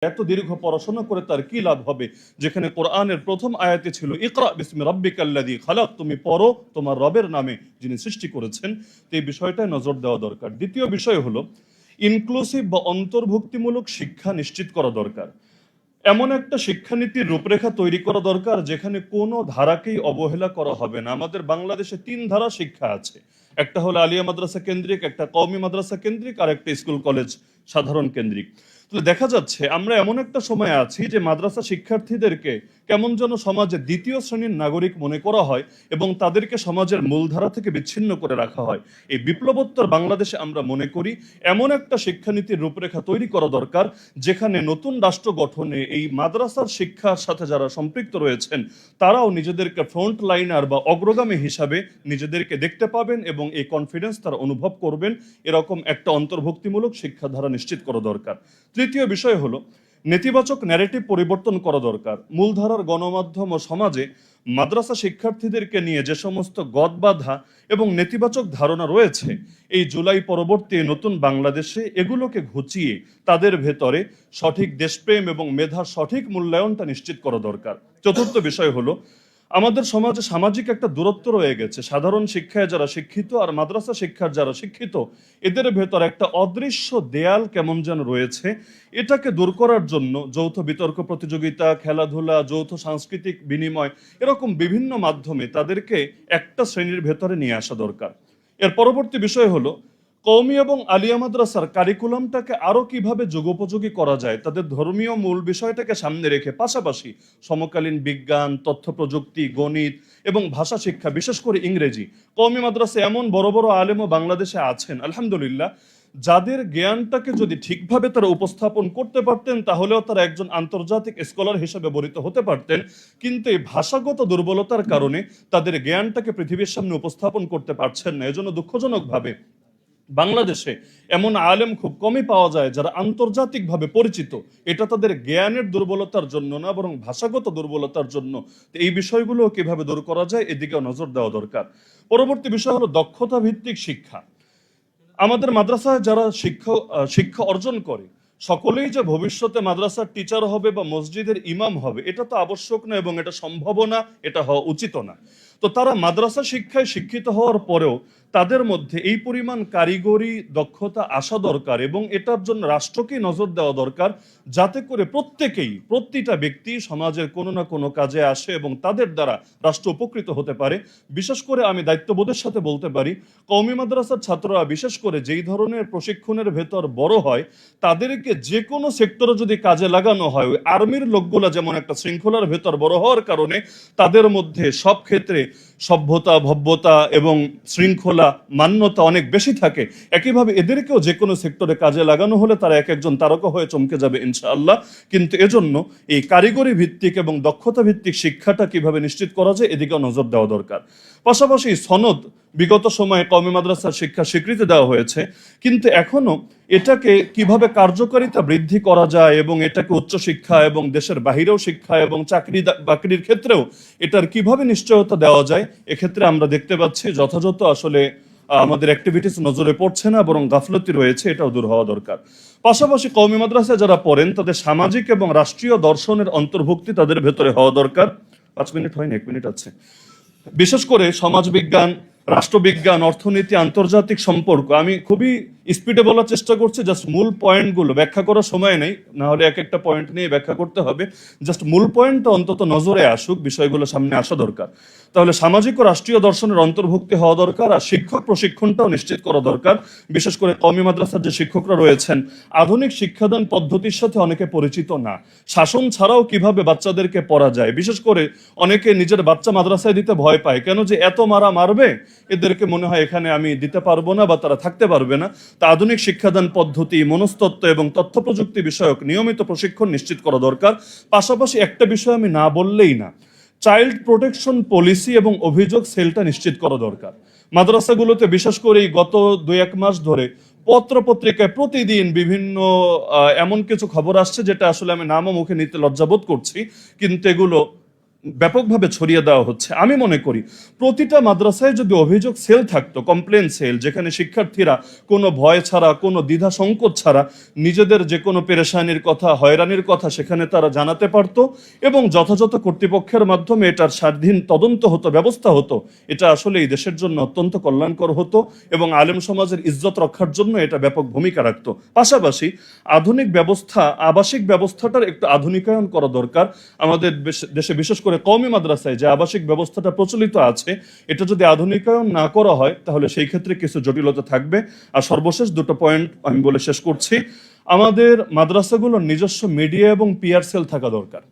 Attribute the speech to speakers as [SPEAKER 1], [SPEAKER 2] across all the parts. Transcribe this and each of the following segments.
[SPEAKER 1] এত দীর্ঘ পড়াশোনা করে তার কি লাভ হবে, যেখানে কোরআনের প্রথম আয়াতে ছিল ইকরা বিসমি রাব্বিকাল্লাযী খালাক, তুমি পড়ো তোমার রবের নামে যিনি সৃষ্টি করেছেন। তো এই বিষয়টায় নজর দেওয়া দরকার। দ্বিতীয় বিষয় হলো ইনক্লুসিভ বা অন্তর্ভুক্তিমূলক শিক্ষা নিশ্চিত করা দরকার। এমন একটা শিক্ষানীতির রূপরেখা তৈরি করা দরকার যেখানে কোনো ধারাকেই অবহেলা করা হবে না। আমাদের বাংলাদেশে ৩ ধারা শিক্ষা আছে। একটা হলো আলিয়া মাদ্রাসা কেন্দ্রিক, একটা কওমি মাদ্রাসা কেন্দ্রিক, আর একটা স্কুল কলেজ সাধারণ কেন্দ্রিক। তো দেখা যাচ্ছে আমরা এমন একটা সময় আছি যে মাদ্রাসা শিক্ষার্থীদেরকে কেমন যেন সমাজে দ্বিতীয় শ্রেণীর নাগরিক মনে করা হয় এবং তাদেরকে সমাজের মূলধারা থেকে বিচ্ছিন্ন করে রাখা হয়। এই বিপ্লবোত্তর বাংলাদেশে আমরা মনে করি এমন একটা শিক্ষানীতির রূপরেখা তৈরি করা দরকার যেখানে নতুন রাষ্ট্র গঠনে এই মাদ্রাসার শিক্ষার সাথে যারা সম্পৃক্ত রয়েছেন তারাও নিজেদেরকে ফ্রন্ট লাইনার বা অগ্রগামী হিসাবে নিজেদেরকে দেখতে পাবেন এবং এই কনফিডেন্স তারা অনুভব করবেন। এরকম একটা অন্তর্ভুক্তিমূলক শিক্ষাধারা নিশ্চিত করা দরকার। তৃতীয় বিষয় হলো নেতিবাচক ন্যারেটিভ পরিবর্তন করা দরকার। মূলধারার গণমাধ্যম ও সমাজে মাদ্রাসা শিক্ষার্থীদেরকে নিয়ে যে সমস্ত গদবাধা এবং নেতিবাচক ধারণা রয়েছে, এই জুলাই পরবর্তী নতুন বাংলাদেশে এগুলোকে ঘুচিয়ে তাদের ভেতরে সঠিক দেশপ্রেম এবং মেধার সঠিক মূল্যায়নটা নিশ্চিত করা দরকার। চতুর্থ বিষয় হলো আমাদের সমাজে সামাজিক একটা দূরত্ব রয়ে গেছে। সাধারণ শিক্ষায় যারা শিক্ষিত আর মাদ্রাসা শিক্ষার যারা শিক্ষিত, এদের ভেতর একটা অদৃশ্য দেয়াল কেমন যেন রয়েছে। এটাকে দূর করার জন্য যৌথ বিতর্ক প্রতিযোগিতা, খেলাধুলা, যৌথ সাংস্কৃতিক বিনিময়, এরকম বিভিন্ন মাধ্যমে তাদেরকে একটা শ্রেণীর ভেতরে নিয়ে আসা দরকার। এর পরবর্তী বিষয় হলো কওমি এবং আলিয়া মাদ্রাসার কারিকুলামটাকে আরো কিভাবে যুগোপযোগী করা যায়, তাদের ধর্মীয় মূল বিষয়টাকে সামনে রেখে পাশাপাশি সমকালীন বিজ্ঞান, তথ্য প্রযুক্তি, গণিত এবং ভাষা শিক্ষা, বিশেষ করে ইংরেজি। কওমি মাদ্রাসা এমন বড় বড় আলেমও বাংলাদেশে আছেন আলহামদুলিল্লাহ, যাদের জ্ঞানটাকে যদি ঠিকভাবে তারা উপস্থাপন করতে পারতেন তাহলেও তারা একজন আন্তর্জাতিক স্কলার হিসেবে বরিত হতে পারতেন। কিন্তু এই ভাষাগত দুর্বলতার কারণে তাদের জ্ঞানটাকে পৃথিবীর সামনে উপস্থাপন করতে পারছেন না। এজন্য দুঃখজনকভাবে বাংলাদেশে এমন আলেম খুব কমই পাওয়া যায় যারা আন্তর্জাতিকভাবে পরিচিত। এটা তাদের জ্ঞানের দুর্বলতার জন্য না, বরং ভাষাগত দুর্বলতার জন্য। তো এই বিষয়গুলো কিভাবে দূর করা যায় এদিকেও নজর দেওয়া দরকার। পরবর্তী বিষয় হলো দক্ষতা ভিত্তিক শিক্ষা। আমাদের মাদ্রাসায় যারা শিক্ষা অর্জন করে সকলেই যে ভবিষ্যতে মাদ্রাসার টিচার হবে বা মসজিদের ইমাম হবে এটা তো আবশ্যক না এবং এটা সম্ভব না, এটা হওয়া উচিত না। তো তারা মাদ্রাসা শিক্ষায় শিক্ষিত হওয়ার পরেও তাদের মধ্যে এই পরিমাণ কারিগরি দক্ষতা আসা দরকার এবং এটার জন্য রাষ্ট্রকেই নজর দেওয়া দরকার, যাতে করে প্রতিটা ব্যক্তি সমাজের কোনো না কোনো কাজে আসে এবং তাদের দ্বারা রাষ্ট্র উপকৃত হতে পারে। বিশেষ করে আমি দায়িত্ববোধের সাথে বলতে পারি কওমি মাদ্রাসার ছাত্ররা বিশেষ করে যেই ধরনের প্রশিক্ষণের ভেতর বড় হয় তাদেরকে যে কোনো সেক্টরে যদি কাজে লাগানো হয়, ওই আর্মির লোকগুলা যেমন একটা শৃঙ্খলার ভেতর বড় হওয়ার কারণে তাদের মধ্যে সব ক্ষেত্রে সভ্যতা, ভব্যতা এবং শৃঙ্খলা, মান্যতা অনেক বেশি থাকে, একইভাবে এদেরকেও যে কোনো সেক্টরে কাজে লাগানো হলে তারা এক একজন তারকা হয়ে চমকে যাবে ইনশাআল্লাহ। কিন্তু এজন্য এই কারিগরি ভিত্তিক এবং দক্ষতা ভিত্তিক শিক্ষাটা কিভাবে নিশ্চিত করা যায় এদিকেও নজর দেওয়া দরকার। পাশাপাশি সনদ বিগত সময়ে কওমি মাদ্রাসার শিক্ষা স্বীকৃতি দেওয়া হয়েছে, কিন্তু এখনো এটাকে কিভাবে কার্যকারিতা বৃদ্ধি করা যায় এবং এটাকে উচ্চশিক্ষা এবং দেশের বাহিরেও শিক্ষা এবং চাকরি বাকরির ক্ষেত্রেও এটার কিভাবে নিশ্চয়তা দেওয়া যায়, এক্ষেত্রে আমরা দেখতে পাচ্ছি যথাযথ আসলে আমাদের অ্যাক্টিভিটিস নজরে পড়ছে না, বরং গাফলতি রয়েছে, এটাও দূর হওয়া দরকার। পাশাপাশি কওমি মাদ্রাসায় যারা পড়েন তাদের সামাজিক এবং রাষ্ট্রীয় দর্শনের অন্তর্ভুক্তি তাদের ভেতরে হওয়া দরকার। 5 মিনিট হয়নি, 1 মিনিট আছে। বিশেষ করে সমাজবিজ্ঞান, রাষ্ট্রবিজ্ঞান, অর্থনীতি, আন্তর্জাতিক সম্পর্ক, আমি খুবই স্পিডে বলার চেষ্টা করছি, জাস্ট মূল পয়েন্টগুলো ব্যাখ্যা করার সময় নেই, না হলে এক একটা পয়েন্ট নিয়ে ব্যাখ্যা করতে হবে। জাস্ট মূল পয়েন্টটা অন্তত নজরে আসুক, বিষয়গুলো সামনে আসা দরকার। তাহলে সামাজিক ও রাষ্ট্রীয় দর্শনের অন্তর্ভুক্তি হওয়া দরকার, আর শিক্ষক প্রশিক্ষণটাও নিশ্চিত করা দরকার। বিশেষ করে কওমি মাদ্রাসার যে শিক্ষকরা রয়েছেন আধুনিক শিক্ষাদান পদ্ধতির সাথে অনেকে পরিচিত না। শাসন ছাড়াও কিভাবে বাচ্চাদেরকে পড়া যায়, বিশেষ করে অনেকে নিজের বাচ্চা মাদ্রাসায় দিতে ভয় পায়, কেন যে এত মারবে, এদেরকে মনে হয় এখানে আমি দিতে পারবো না বা তারা থাকতে পারবে না। তা আধুনিক শিক্ষাদান পদ্ধতি, মনস্তত্ত্ব এবং তথ্য প্রযুক্তি বিষয়ক নিয়মিত প্রশিক্ষণ নিশ্চিত করা দরকার। পাশাপাশি একটা বিষয় আমি না বললেই না, চাইল্ড প্রোটেকশন পলিসি এবং অভিযোগ সেলটা নিশ্চিত করা দরকার। মাদ্রাসাগুলোতে বিশেষ করে গত 2-1 মাস ধরে পত্র পত্রিকায় প্রতিদিন বিভিন্ন এমন কিছু খবর আসছে যেটা আসলে আমি নামও মুখে নিতে লজ্জাবোধ করছি, কিন্তু এগুলো ব্যাপকভাবে ছড়িয়ে দেওয়া হচ্ছে। আমি মনে করি প্রতিটা মাদ্রাসায় যদি অভিযোগ সেল থাকতো, কমপ্লেন সেল, যেখানে শিক্ষার্থীরা কোনো ভয় ছাড়া, কোনো দ্বিধা সংকোচ ছাড়া নিজেদের যে কোনো পেরেশানির কথা, হয়রানির কথা সেখানে তারা জানাতে পারত এবং যথাযথ কর্তৃপক্ষের মাধ্যমে এটার স্বাধীন তদন্ত হতো, ব্যবস্থা হতো, এটা আসলে এই দেশের জন্য অত্যন্ত কল্যাণকর হতো এবং আলেম সমাজের ইজ্জত রক্ষার জন্য এটা ব্যাপক ভূমিকা রাখত। পাশাপাশি আধুনিক ব্যবস্থা, আবাসিক ব্যবস্থাটার একটু আধুনিকায়ন করা দরকার। আমাদের দেশে বিশেষ করে কওমি মাদ্রাসায় যে আবাসিক ব্যবস্থাটা প্রচলিত আছে, এটা যদি আধুনিকায়ন না করা হয় তাহলে সেই ক্ষেত্রে কিছু জটিলতা থাকবে। আর সর্বশেষ দুটো পয়েন্ট আমি বলে শেষ করছি। আমাদের মাদ্রাসাগুলোর নিজস্ব মিডিয়া এবং পিআর সেল থাকা দরকার।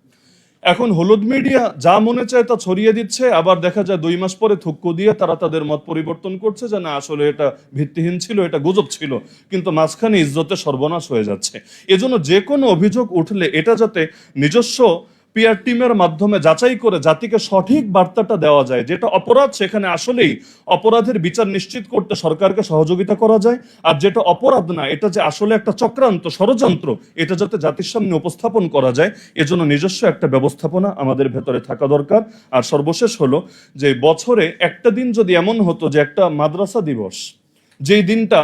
[SPEAKER 1] এখন হলুদ মিডিয়া যা মনে চায় তা ছড়িয়ে দিচ্ছে, আবার দেখা যায় 2 মাস পরে থুক্কু দিয়ে তারা তাদের মত পরিবর্তন করছে যে না আসলে এটা ভিত্তিহীন ছিল, এটা গুজব ছিল, কিন্তু মাঝখানে ইজ্জতের সর্বনাশ হয়ে যাচ্ছে। এজন্য যে কোনো অভিযোগ উঠলে এটা যাতে নিজস্ব পিআর টিমের মাধ্যমে যাচাই করে জাতিকে সঠিক বার্তাটা দেওয়া যায়, যেটা অপরাধ সেখানে আসলেই অপরাধের বিচার নিশ্চিত করতে সরকারকে সহযোগিতা করা যায়, আর যেটা অপরাধ না, এটা যে আসলে একটা চক্রান্ত, ষড়যন্ত্র, এটা যাতে জাতির সামনে উপস্থাপন করা যায়, এজন্য নিজস্ব একটা ব্যবস্থাপনা আমাদের ভেতরে থাকা দরকার। আর সর্বশেষ হলো যে বছরে একটা দিন যদি এমন হতো যে একটা মাদ্রাসা দিবস, যেই দিনটা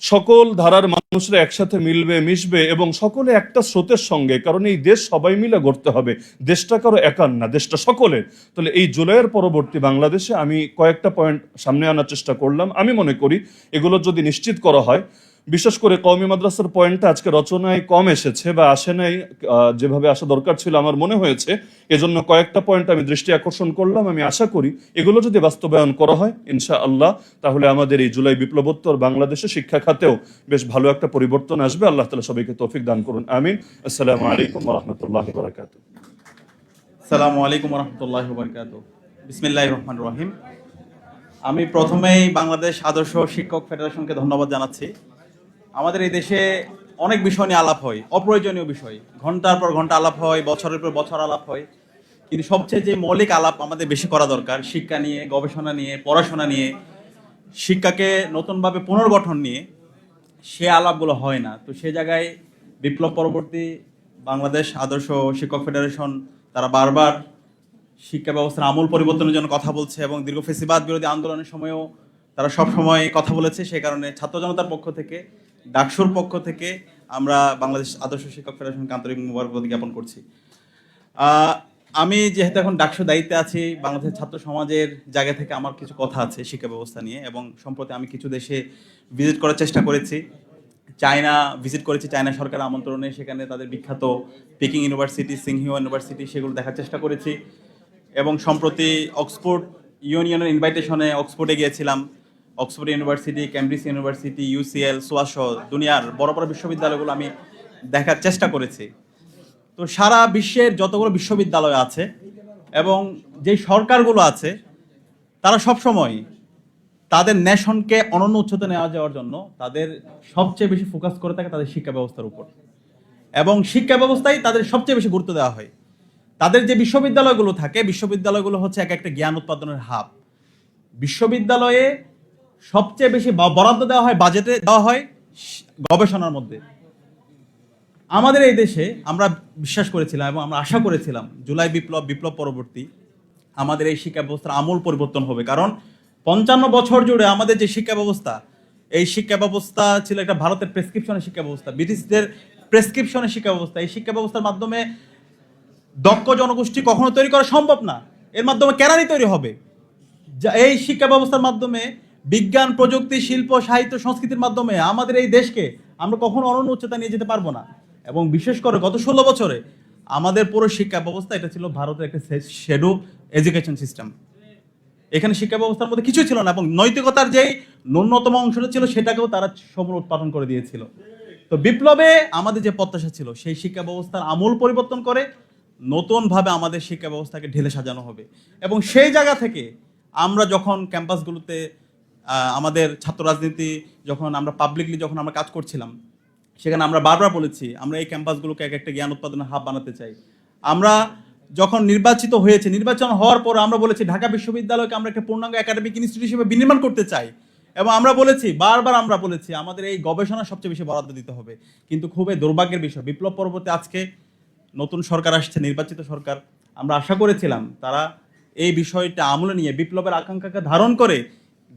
[SPEAKER 1] সকল ধারার মানুষরা একসাথে মিলবে, মিশবে এবং সকলে একটা স্রোতের সঙ্গে, কারণ এই দেশ সবাই মিলে গড়তে হবে, দেশটা কারো একার না, দেশটা সকলের। তাহলে এই জুলাইয়ের পরবর্তী বাংলাদেশে আমি কয়েকটা পয়েন্ট সামনে আনার চেষ্টা করলাম। আমি মনে করি এগুলো যদি নিশ্চিত করা হয়, বিশেষ করে কওমি মাদ্রাসার পয়েন্টটা আজকে রচনায় কম এসেছে বা আসে নাই যেভাবে আসা দরকার ছিল আমার মনে হয়েছে, এজন্য কয়েকটা পয়েন্ট আমি দৃষ্টি আকর্ষণ করলাম। আমি আশা করি এগুলো যদি বাস্তবায়ন করা হয় ইনশাআল্লাহ, তাহলে আমাদের এই জুলাই বিপ্লবোত্তর বাংলাদেশে শিক্ষা খাতেও বেশ ভালো একটা পরিবর্তন আসবে। আল্লাহ তাআলা সবাইকে তৌফিক দান করুন, আমিন। আসসালামু আলাইকুম ওয়া রাহমাতুল্লাহি ওয়া বারাকাতুহু।
[SPEAKER 2] আসসালামু আলাইকুম ওয়া রাহমাতুল্লাহি ওয়া বারাকাতুহু। বিসমিল্লাহির রহমানির রহিম। আমি প্রথমেই বাংলাদেশ আদর্শ শিক্ষক ফেডারেশনকে ধন্যবাদ জানাচ্ছি। আমাদের এই দেশে অনেক বিষয় নিয়ে আলাপ হয়, অপ্রয়োজনীয় বিষয়, ঘন্টার পর ঘন্টা আলাপ হয়, বছরের পর বছর আলাপ হয়, কিন্তু সবচেয়ে যে মৌলিক আলাপ আমাদের বেশি করা দরকার, শিক্ষা নিয়ে, গবেষণা নিয়ে, পড়াশোনা নিয়ে, শিক্ষাকে নতুনভাবে পুনর্গঠন নিয়ে, সে আলাপগুলো হয় না। তো সে জায়গায় বিপ্লব পরবর্তী বাংলাদেশ আদর্শ শিক্ষক ফেডারেশন তারা বারবার শিক্ষা ব্যবস্থার আমূল পরিবর্তনের জন্য কথা বলছে এবং দীর্ঘ ফেসিবাদ বিরোধী আন্দোলনের সময়ও তারা সব সময় কথা বলেছে। সেই কারণে ছাত্র জনতার পক্ষ থেকে, ডাকসুর পক্ষ থেকে আমরা বাংলাদেশ আদর্শ শিক্ষক ফেডারেশনকে আন্তরিক মোবারকবাদ জ্ঞাপন করছি। আমি যেহেতু এখন ডাকসু দায়িত্বে আছি, বাংলাদেশের ছাত্র সমাজের জায়গা থেকে আমার কিছু কথা আছে শিক্ষা ব্যবস্থা নিয়ে, এবং সম্প্রতি আমি কিছু দেশে ভিজিট করার চেষ্টা করেছি। চায়না ভিজিট করেছি, চায়না সরকারের আমন্ত্রণে, সেখানে তাদের বিখ্যাত পেকিং ইউনিভার্সিটি, সিংহিও ইউনিভার্সিটি, সেগুলো দেখার চেষ্টা করেছি। এবং সম্প্রতি অক্সফোর্ড ইউনিয়নের ইনভাইটেশনে অক্সফোর্ডে গিয়েছিলাম। Oxford University, Cambridge University, UCL, SOAS দুনিয়ার বড় বড় বিশ্ববিদ্যালয়গুলো আমি দেখার চেষ্টা করেছি। তো সারা বিশ্বের যতগুলো বিশ্ববিদ্যালয় আছে এবং যেই সরকারগুলো আছে, তারা সবসময় তাদের নেশনকে অনন্য উচ্চতা নেওয়া যাওয়ার জন্য তাদের সবচেয়ে বেশি ফোকাস করে থাকে তাদের শিক্ষা ব্যবস্থার উপর, এবং শিক্ষা ব্যবস্থায় তাদের সবচেয়ে বেশি গুরুত্ব দেওয়া হয়। তাদের যে বিশ্ববিদ্যালয়গুলো থাকে, বিশ্ববিদ্যালয়গুলো হচ্ছে এক একটা জ্ঞান উৎপাদনের হাব। বিশ্ববিদ্যালয়ে সবচেয়ে বেশি বরাদ্দ দেওয়া হয়, বাজেটে দেওয়া হয় গবেষণার মধ্যে। আমাদের এই দেশে আমরা বিশ্বাস করেছিলাম এবং আমরা আশা করেছিলাম জুলাই বিপ্লব পরবর্তী আমাদের এই শিক্ষা ব্যবস্থার আমূল পরিবর্তন হবে, কারণ 55 বছর জুড়ে আমাদের যে শিক্ষা ব্যবস্থা, এই শিক্ষা ব্যবস্থা ছিল একটা ভারতের প্রেসক্রিপশনের শিক্ষা ব্যবস্থা, ব্রিটিশদের প্রেসক্রিপশনের শিক্ষা ব্যবস্থা। এই শিক্ষা ব্যবস্থার মাধ্যমে দক্ষ জনগোষ্ঠী কখনো তৈরি করা সম্ভব না, এর মাধ্যমে কেরানি তৈরি হবে। এই শিক্ষা ব্যবস্থার মাধ্যমে বিজ্ঞান, প্রযুক্তি, শিল্প, সাহিত্য, সংস্কৃতির মাধ্যমে আমাদের এই দেশকে আমরা কখনো অনন্য উচ্চতা নিয়ে যেতে পারবো না। এবং বিশেষ করে গত 16 বছরে আমাদের পুরো শিক্ষা ব্যবস্থা এটা ছিল ভারতের একটা শ্যাডো এডুকেশন সিস্টেম। এখানে শিক্ষা ব্যবস্থার মধ্যে কিছুই ছিল না, এবং নৈতিকতার যেই ন্যূনতম অংশটা ছিল সেটাকেও তারা সমূল উৎপাদন করে দিয়েছিল। তো বিপ্লবে আমাদের যে প্রত্যাশা ছিল সেই শিক্ষা ব্যবস্থার আমূল পরিবর্তন করে নতুনভাবে আমাদের শিক্ষা ব্যবস্থাকে ঢেলে সাজানো হবে। এবং সেই জায়গা থেকে আমরা যখন ক্যাম্পাসগুলোতে আমাদের ছাত্র রাজনীতি যখন আমরা পাবলিকলি যখন আমরা কাজ করছিলাম, সেখানে আমরা বারবার বলেছি আমরা এই ক্যাম্পাসগুলোকে এক একটা জ্ঞান উৎপাদনের হাব বানাতে চাই। আমরা যখন নির্বাচিত হয়েছে, নির্বাচন হওয়ার পর আমরা বলেছি ঢাকা বিশ্ববিদ্যালয়কে আমরা একটা পূর্ণাঙ্গ একাডেমিক ইনস্টিটিউট হিসেবে বিনির্মাণ করতে চাই। এবং আমরা বলেছি, বারবার আমরা বলেছি আমাদের এই গবেষণা সবচেয়ে বেশি বরাদ্দ দিতে হবে। কিন্তু খুবই দুর্ভাগ্যের বিষয়, বিপ্লব পরবর্তী আজকে নতুন সরকার আসছে, নির্বাচিত সরকার, আমরা আশা করেছিলাম তারা এই বিষয়টা আমলে নিয়ে বিপ্লবের আকাঙ্ক্ষাকে ধারণ করে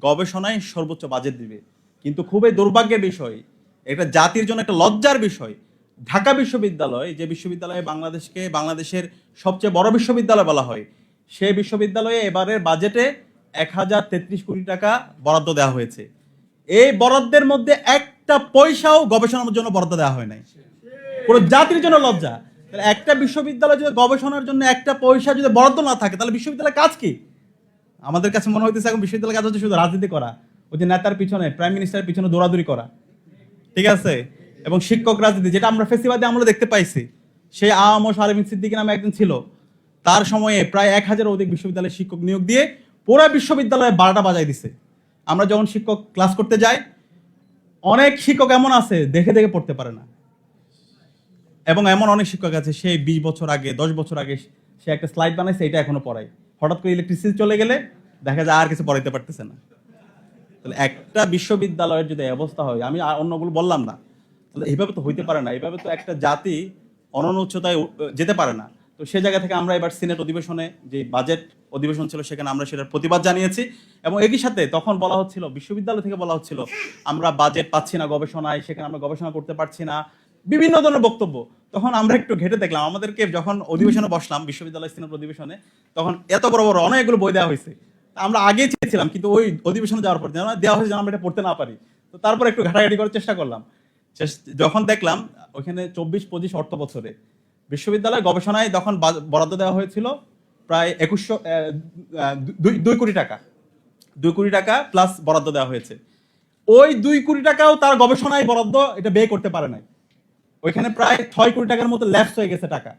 [SPEAKER 2] গবেষণায় সর্বোচ্চ বাজেট দিবে। কিন্তু খুবই দুর্ভাগ্যের বিষয়, এটা জাতির জন্য একটা লজ্জার বিষয়, ঢাকা বিশ্ববিদ্যালয়, যে বিশ্ববিদ্যালয়ে বাংলাদেশের সবচেয়ে বড় বিশ্ববিদ্যালয় বলা হয়, সেই বিশ্ববিদ্যালয়ে এবারের বাজেটে 1033 কোটি টাকা বরাদ্দ দেওয়া হয়েছে। এই বরাদ্দের মধ্যে একটা পয়সাও গবেষণার জন্য বরাদ্দ দেওয়া হয় নাই। পুরো জাতির জন্য লজ্জা। তাহলে একটা বিশ্ববিদ্যালয় যদি গবেষণার জন্য একটা পয়সা যদি বরাদ্দ না থাকে, তাহলে বিশ্ববিদ্যালয়ের কাজ কি? আমাদের কাছে মনে হইতেছে এখন বিশ্ববিদ্যালয়ের কাজ হচ্ছে শুধু রাজনীতি করা, ওই যে নেতার পিছনে, প্রাইম মিনিস্টারের পিছনে দৌড়াদৌড়ি করা, ঠিক আছে? এবং শিক্ষক রাজনীতি, যেটা আমরা ফেসিবাদে আমরা দেখতে পাইছি। সেই আম ও শারমিন সিদ্দিকী নামে একজন ছিল, তার সময়ে প্রায় 1000 অধিক বিশ্ববিদ্যালয়ের শিক্ষক নিয়োগ দিয়ে পুরো বিশ্ববিদ্যালয়ে 12টা বাজাই দিছে। আমরা যখন শিক্ষক ক্লাস করতে যাই, অনেক শিক্ষক এমন আছে দেখে দেখে পড়তে পারে না, এবং এমন অনেক শিক্ষক আছে সেই 20 বছর আগে 10 বছর আগে সে একটা স্লাইড বানাইছে, এটা এখনো পড়ায়। হঠাৎ করে ইলেকট্রিসিটি চলে গেলে দেখা যায় আর কিছু পড়াইতে পারতেছে না। তাহলে একটা বিশ্ববিদ্যালয়ের যদি অবস্থা হয়, আমি অন্যগুলো বললাম না, তাহলে এইভাবে তো হইতে পারে না। এইভাবে তো একটা জাতি অনন্য উচ্চতায় যেতে পারে না। তো সে জায়গা থেকে আমরা এবার সিনেট অধিবেশনে, যে বাজেট অধিবেশন ছিল, সেখানে আমরা সেটার প্রতিবাদ জানিয়েছি। এবং একই সাথে তখন বলা হচ্ছিল, বিশ্ববিদ্যালয় থেকে বলা হচ্ছিল, আমরা বাজেট পাচ্ছি না গবেষণায়, সেখানে আমরা গবেষণা করতে পারছি না, বিভিন্ন ধরনের বক্তব্য। তখন আমরা একটু ঘেটে দেখলাম, আমাদেরকে যখন অধিবেশনে বসলাম, বিশ্ববিদ্যালয় সিনেট অধিবেশনে, তখন এত বড় বড় অনেকগুলো বই দেওয়া হয়েছে। আমরা আগে চেয়েছিলাম, কিন্তু ওই অধিবেশনে যাওয়ার পর দেওয়া হয়েছে যেন আমরা এটা পড়তে না পারি। তো তারপর একটু ঘাটাঘাটি করার চেষ্টা করলাম। যখন দেখলাম ওখানে 24-25 অর্থ বছরে বিশ্ববিদ্যালয় গবেষণায় তখন বরাদ্দ দেওয়া হয়েছিল প্রায় 2 কোটি টাকা, 2 কোটি টাকা প্লাস বরাদ্দ দেওয়া হয়েছে। ওই 2 কোটি টাকাও তার গবেষণায় বরাদ্দ এটা ব্যয় করতে পারে নাই। ওইখানে প্রায় 6 কোটি টাকার মতো ল্যাপস হয়ে গেছে টাকা।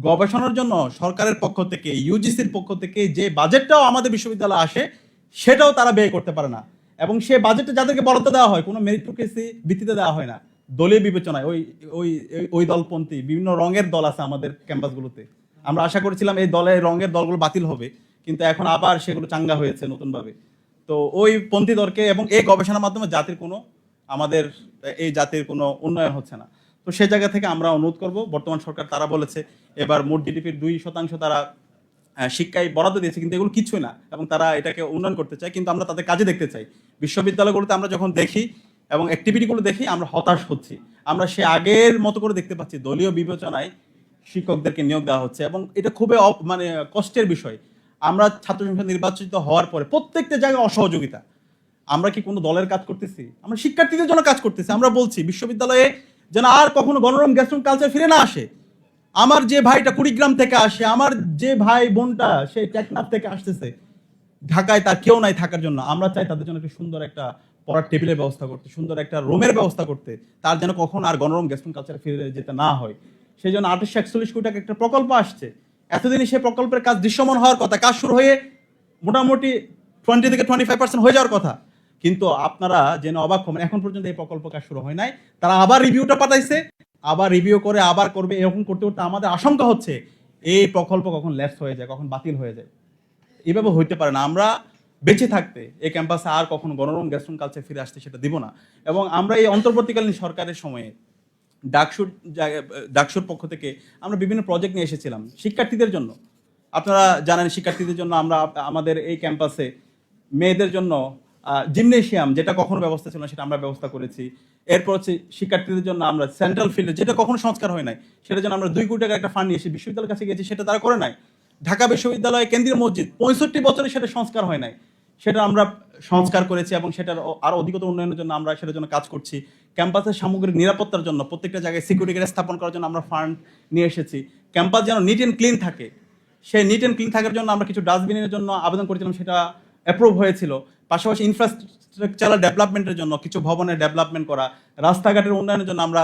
[SPEAKER 2] গবেষণার জন্য সরকারের পক্ষ থেকে, ইউজিসির পক্ষ থেকে যে বাজেটটাও আমাদের বিশ্ববিদ্যালয়ে আসে, সেটাও তারা ব্যয় করতে পারে না। এবং সে বাজেটে যাদেরকে বরাদ্দ দেওয়া হয়, কোনো মেরিটোক্রেসি ভিত্তিতে দেওয়া হয় না, দলীয় বিবেচনায়। ওই ওই ওই দলপন্থী বিভিন্ন রঙের দল আছে আমাদের ক্যাম্পাসগুলোতে। আমরা আশা করেছিলাম এই রঙের দলগুলো বাতিল হবে, কিন্তু এখন আবার সেগুলো চাঙ্গা হয়েছে নতুনভাবে। তো ওই পন্থী দলকে, এবং এই গবেষণার মাধ্যমে আমাদের এই জাতির কোনো উন্নয়ন হচ্ছে না। তো সে জায়গা থেকে আমরা অনুরোধ করব, বর্তমান সরকার তারা বলেছে এবার মোট জিডিপির 2% তারা শিক্ষায় বরাদ্দ দিয়েছে, কিন্তু এগুলো কিছুই না, এবং তারা এটাকে উন্নয়ন করতে চায়, কিন্তু আমরা তাদের কাজে দেখতে চাই। বিশ্ববিদ্যালয়গুলোতে আমরা যখন দেখি এবং অ্যাক্টিভিটিগুলো দেখি, আমরা হতাশ হচ্ছি। আমরা সে আগের মতো করে দেখতে পাচ্ছি দলীয় বিবেচনায় শিক্ষকদেরকে নিয়োগ দেওয়া হচ্ছে, এবং এটা খুবই মানে কষ্টের বিষয়। আমরা ছাত্র সংসদ নির্বাচিত হওয়ার পরে প্রত্যেকটা জায়গায় অসহযোগিতা। আমরা কি কোনো দলের কাজ করতেছি? আমরা শিক্ষার্থীদের জন্য কাজ করতেছি। আমরা বলছি বিশ্ববিদ্যালয়ে যেন আর কখনো গণরম গ্যাস্ট্রুম কালচার ফিরে না আসে। আমার যে ভাইটা কুড়িগ্রাম থেকে আসে, আমার যে ভাই বোনটা সেই টেকনাফ থেকে আসতেছে, ঢাকায় তার কেউ নাই থাকার জন্য, আমরা চাই তাদের জন্য একটা সুন্দর একটা পড়ার টেবিলের ব্যবস্থা করতে, সুন্দর একটা রুমের ব্যবস্থা করতে, তার যেন কখন আর গণরম গ্যাস্ট্রুম কালচার ফিরে যেতে না হয়। সেই জন্য 2841 কোটি টাকা একটা প্রকল্প আসছে। এতদিনই সেই প্রকল্পের কাজ দৃশ্যমান হওয়ার কথা, কাজ শুরু হয়ে মোটামুটি 20-25% হয়ে যাওয়ার কথা। কিন্তু আপনারা যেন অবাক হবেন, এখন পর্যন্ত এই প্রকল্প কাজ শুরু হয় নাই। তারা আবার রিভিউটা পাঠাইছে, আবার রিভিউ করে আবার করবে। এরকম করতে করতে আমাদের আশঙ্কা হচ্ছে এই প্রকল্প কখন ল্যাপস হয়ে যায়, কখন বাতিল হয়ে যায়। এইভাবে হইতে পারে না। আমরা বেঁচে থাকতে এই ক্যাম্পাসে আর কখনো গণরম গ্যাস্ট্রুম কালচার ফিরে আসতে সেটা দিব না। এবং আমরা এই অন্তর্বর্তীকালীন সরকারের সময়ে ডাকসুর পক্ষ থেকে আমরা বিভিন্ন প্রজেক্ট নিয়ে এসেছিলাম শিক্ষার্থীদের জন্য। আপনারা জানেন, শিক্ষার্থীদের জন্য আমরা আমাদের এই ক্যাম্পাসে মেয়েদের জন্য জিমনেশিয়াম, যেটা কখনো ব্যবস্থা ছিল না, সেটা আমরা ব্যবস্থা করেছি। এরপর হচ্ছে শিক্ষার্থীদের জন্য আমরা সেন্ট্রাল ফিল্ডে, যেটা কখনো সংস্কার হয় নাই, সেটার জন্য আমরা 2 কোটি টাকার একটা ফান্ড নিয়ে এসে বিশ্ববিদ্যালয়ের কাছে গেছি, সেটা তারা করে নাই। ঢাকা বিশ্ববিদ্যালয়ে কেন্দ্রীয় মসজিদ 65 বছরে সেটা সংস্কার হয় নাই, সেটা আমরা সংস্কার করেছি, এবং সেটার আরো অধিকতর উন্নয়নের জন্য আমরা সেটার জন্য কাজ করছি। ক্যাম্পাসের সামগ্রিক নিরাপত্তার জন্য প্রত্যেকটা জায়গায় সিকিউরিটি গার্ড স্থাপন করার জন্য আমরা ফান্ড নিয়ে এসেছি। ক্যাম্পাস যেন নিট অ্যান্ড ক্লিন থাকে, সেই নিট অ্যান্ড ক্লিন থাকার জন্য আমরা কিছু ডাস্টবিনের জন্য আবেদন করেছিলাম, সেটা অ্যাপ্রুভ হয়েছিল। পাশাপাশি ইনফ্রাস্ট্রাকচারাল ডেভেলপমেন্টের জন্য কিছু ভবনের ডেভেলপমেন্ট করা, রাস্তাঘাটের উন্নয়নের জন্য আমরা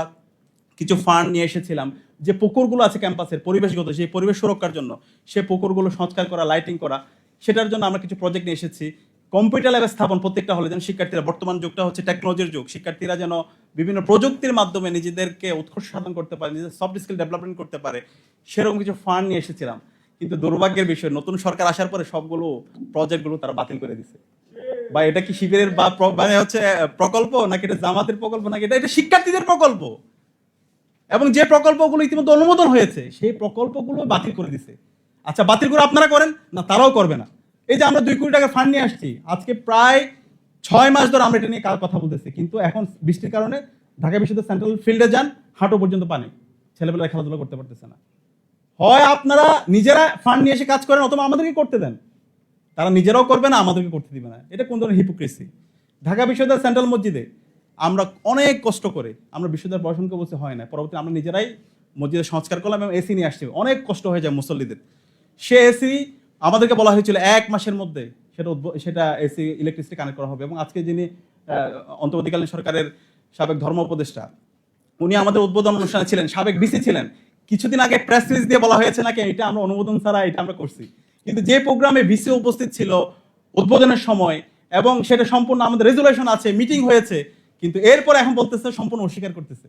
[SPEAKER 2] কিছু ফান্ড নিয়ে এসেছিলাম। যে পুকুরগুলো আছে ক্যাম্পাসের পরিবেশগত, সেই পরিবেশ সুরক্ষার জন্য সে পুকুরগুলো সংস্কার করা, লাইটিং করা, সেটার জন্য আমরা কিছু প্রজেক্ট নিয়ে এসেছি। কম্পিউটার ল্যাব স্থাপন প্রত্যেকটা হলে, যেন শিক্ষার্থীরা, বর্তমান যুগটা হচ্ছে টেকনোলজির যুগ, শিক্ষার্থীরা যেন বিভিন্ন প্রযুক্তির মাধ্যমে নিজেদেরকে উৎকর্ষ সাধন করতে পারে, নিজেদের সফট স্কিল ডেভেলপমেন্ট করতে পারে, সেরকম কিছু ফান্ড নিয়ে এসেছিলাম। কিন্তু দুর্ভাগ্যের বিষয়, নতুন সরকার আসার পরে সবগুলো প্রজেক্টগুলো তারা বাতিল করে দিছে। বা এটা কি শিবিরের বা মানে হচ্ছে প্রকল্প, নাকি এটা জামাতের প্রকল্প, নাকি এটা শিক্ষার্থীদের প্রকল্প? এবং যে প্রকল্পগুলো ইতিমধ্যে অনুমোদন হয়েছে সেই প্রকল্পগুলো বাতিল করে দিছে। আচ্ছা, বাতিল করে আপনারা করেন না, তারাও করবে না। এই যে আমরা 2 কোটি টাকা ফান্ড নিয়ে আসছি, আজকে প্রায় 6 মাস ধরে আমরা এটা নিয়ে কথা বলতেছি, কিন্তু এখন বৃষ্টির কারণে ঢাকা বিশ্ববিদ্যালয় সেন্ট্রাল ফিল্ডে যান, হাঁটু পর্যন্ত পানি, ছেলেপেলেরা খেলাধুলা করতে পারতেছে না। হয় আপনারা নিজেরা ফান্ড নিয়ে এসে কাজ করেন, অথবা আমাদেরকে করতে দেন। তারা নিজেরাও করবে না, আমাদেরকে করতে দিবে না। এটা কোন ধরনের হিপোক্রেসি? ঢাকা বিশ্ববিদ্যালয় সেন্ট্রাল মসজিদে আমরা অনেক কষ্ট করে আমরা বিশ্ববিদ্যালয় প্রশাসনকে বলতে হয় না, পরবর্তী আমরা নিজেরাই মসজিদের সংস্কার করলাম এবং এসি নিয়ে আসছি। অনেক কষ্ট হয়ে যায় মুসল্লিদের। সে এসি আমাদেরকে বলা হয়েছিল 1 মাসের মধ্যে সেটা এসি ইলেকট্রিসিটি কানেক্ট করা হবে। এবং আজকে যিনি অন্তর্বর্তীকালীন সরকারের সাবেক ধর্ম উপদেষ্টা, উনি আমাদের উদ্বোধন অনুষ্ঠানে ছিলেন, সাবেক ডিসি ছিলেন। কিছুদিন আগে প্রেস রিলিজ দিয়ে বলা হয়েছে নাকি এটা আমরা অনুমোদন ছাড়া এটা আমরা করছি, কিন্তু যে প্রোগ্রামে ভিসি উপস্থিত ছিল উদ্বোধনের সময় এবং সেটা সম্পূর্ণ আমাদের রেজুলেশন আছে, মিটিং হয়েছে, কিন্তু এরপর এখন বলতেছে সম্পূর্ণ অস্বীকার করতেছে।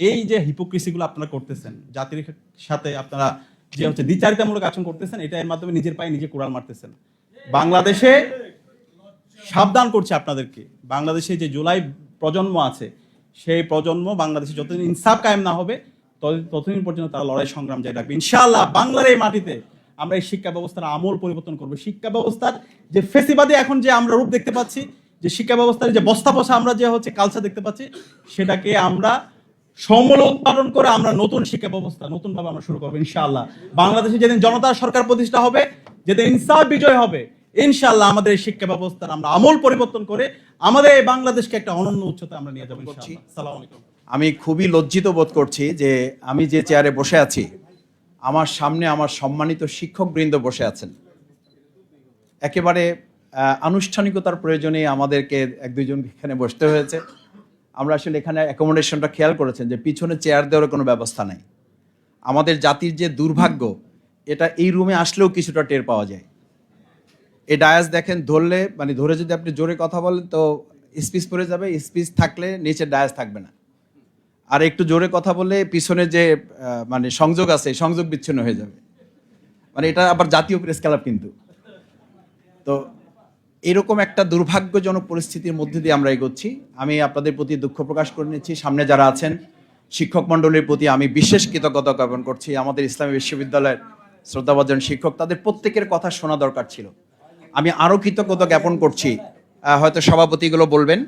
[SPEAKER 2] এই যে হিপোক্রেসিগুলো আপনারা করতেছেন, জাতির সাথে আপনারা যে হচ্ছে দ্বিচারিতামূলক আচরণ করতেছেন, এটা এর মাধ্যমে নিজের পায়ে নিজে কুড়াল মারতেছেন। বাংলাদেশে সাবধান করছে আপনাদেরকে, বাংলাদেশে যে জুলাই প্রজন্ম আছে, সেই প্রজন্ম বাংলাদেশে যতদিন ইনসাফ কায়েম না হবে ততদিন পর্যন্ত তারা লড়াই সংগ্রাম জারি রাখবে। ইনশাআল্লাহ বাংলার এই মাটিতে আমরা এই শিক্ষা ব্যবস্থার আমূল পরিবর্তন করবো। শিক্ষা ব্যবস্থার যে ফেসিবাদী এখন যে আমরা রূপ দেখতে পাচ্ছি, যে শিক্ষা ব্যবস্থার যে বস্তা পচা আমরা যে হচ্ছে কালচার দেখতে পাচ্ছি, সেটাকে আমরা সমূলে উৎপাদন করে আমরা নতুন শিক্ষা ব্যবস্থা নতুনভাবে আমরা শুরু করবো ইনশাআল্লাহ। বাংলাদেশে যেদিন জনতার সরকার প্রতিষ্ঠা হবে, যেদিন ইনসাফ বিজয় হবে, ইনশাআল্লাহ আমাদের এই শিক্ষা ব্যবস্থার আমরা আমূল পরিবর্তন করে আমাদের এই বাংলাদেশকে একটা অনন্য উচ্চতায় আমরা নিয়ে যাবো ইনশাআল্লাহ। আসসালামু আলাইকুম।
[SPEAKER 3] আমি খুবই লজ্জিত বোধ করছি যে আমি যে চেয়ারে বসে আছি, আমার সামনে আমার সম্মানিত শিক্ষকবৃন্দ বসে আছেন। একেবারে আনুষ্ঠানিকতার প্রয়োজনে আমাদেরকে 1-2 জন এখানে বসতে হয়েছে। আমরা আসলে এখানে অ্যাকোমোডেশনটা খেয়াল করেছেন যে পিছনে চেয়ার দেওয়ার কোনো ব্যবস্থা নাই। আমাদের জাতির যে দুর্ভাগ্য, এটা এই রুমে আসলেও কিছুটা টের পাওয়া যায়। এই ডায়াস দেখেন, ধরলে মানে ধরে যদি আপনি জোরে কথা বলেন তো স্পিচ পড়ে যাবে, স্পিচ থাকলে নিচে ডায়াস থাকবে না। আর একটু জোরে কথা বললে পিছনে যে মানে সংযোগ আছে, সংযোগ বিচ্ছিন্ন হয়ে যাবে। মানে এটা আবার জাতীয় প্রেস ক্লাব কিন্তু। তো এরকম একটা দুর্ভাগ্যজনক পরিস্থিতির মধ্যে দিয়ে আমরা এগোচ্ছি। আমি আপনাদের প্রতি দুঃখ প্রকাশ করে নিচ্ছি। সামনে যারা আছেন শিক্ষক মণ্ডলীর প্রতি আমি বিশেষ কৃতজ্ঞতা জ্ঞাপন করছি। আমাদের ইসলামী বিশ্ববিদ্যালয়ের শ্রদ্ধাভাজন শিক্ষক, তাদের প্রত্যেকের কথা শোনা দরকার ছিল। আমি আরও কৃতজ্ঞতা জ্ঞাপন করছি, হয়তো সভাপতিগুলো বলবেন,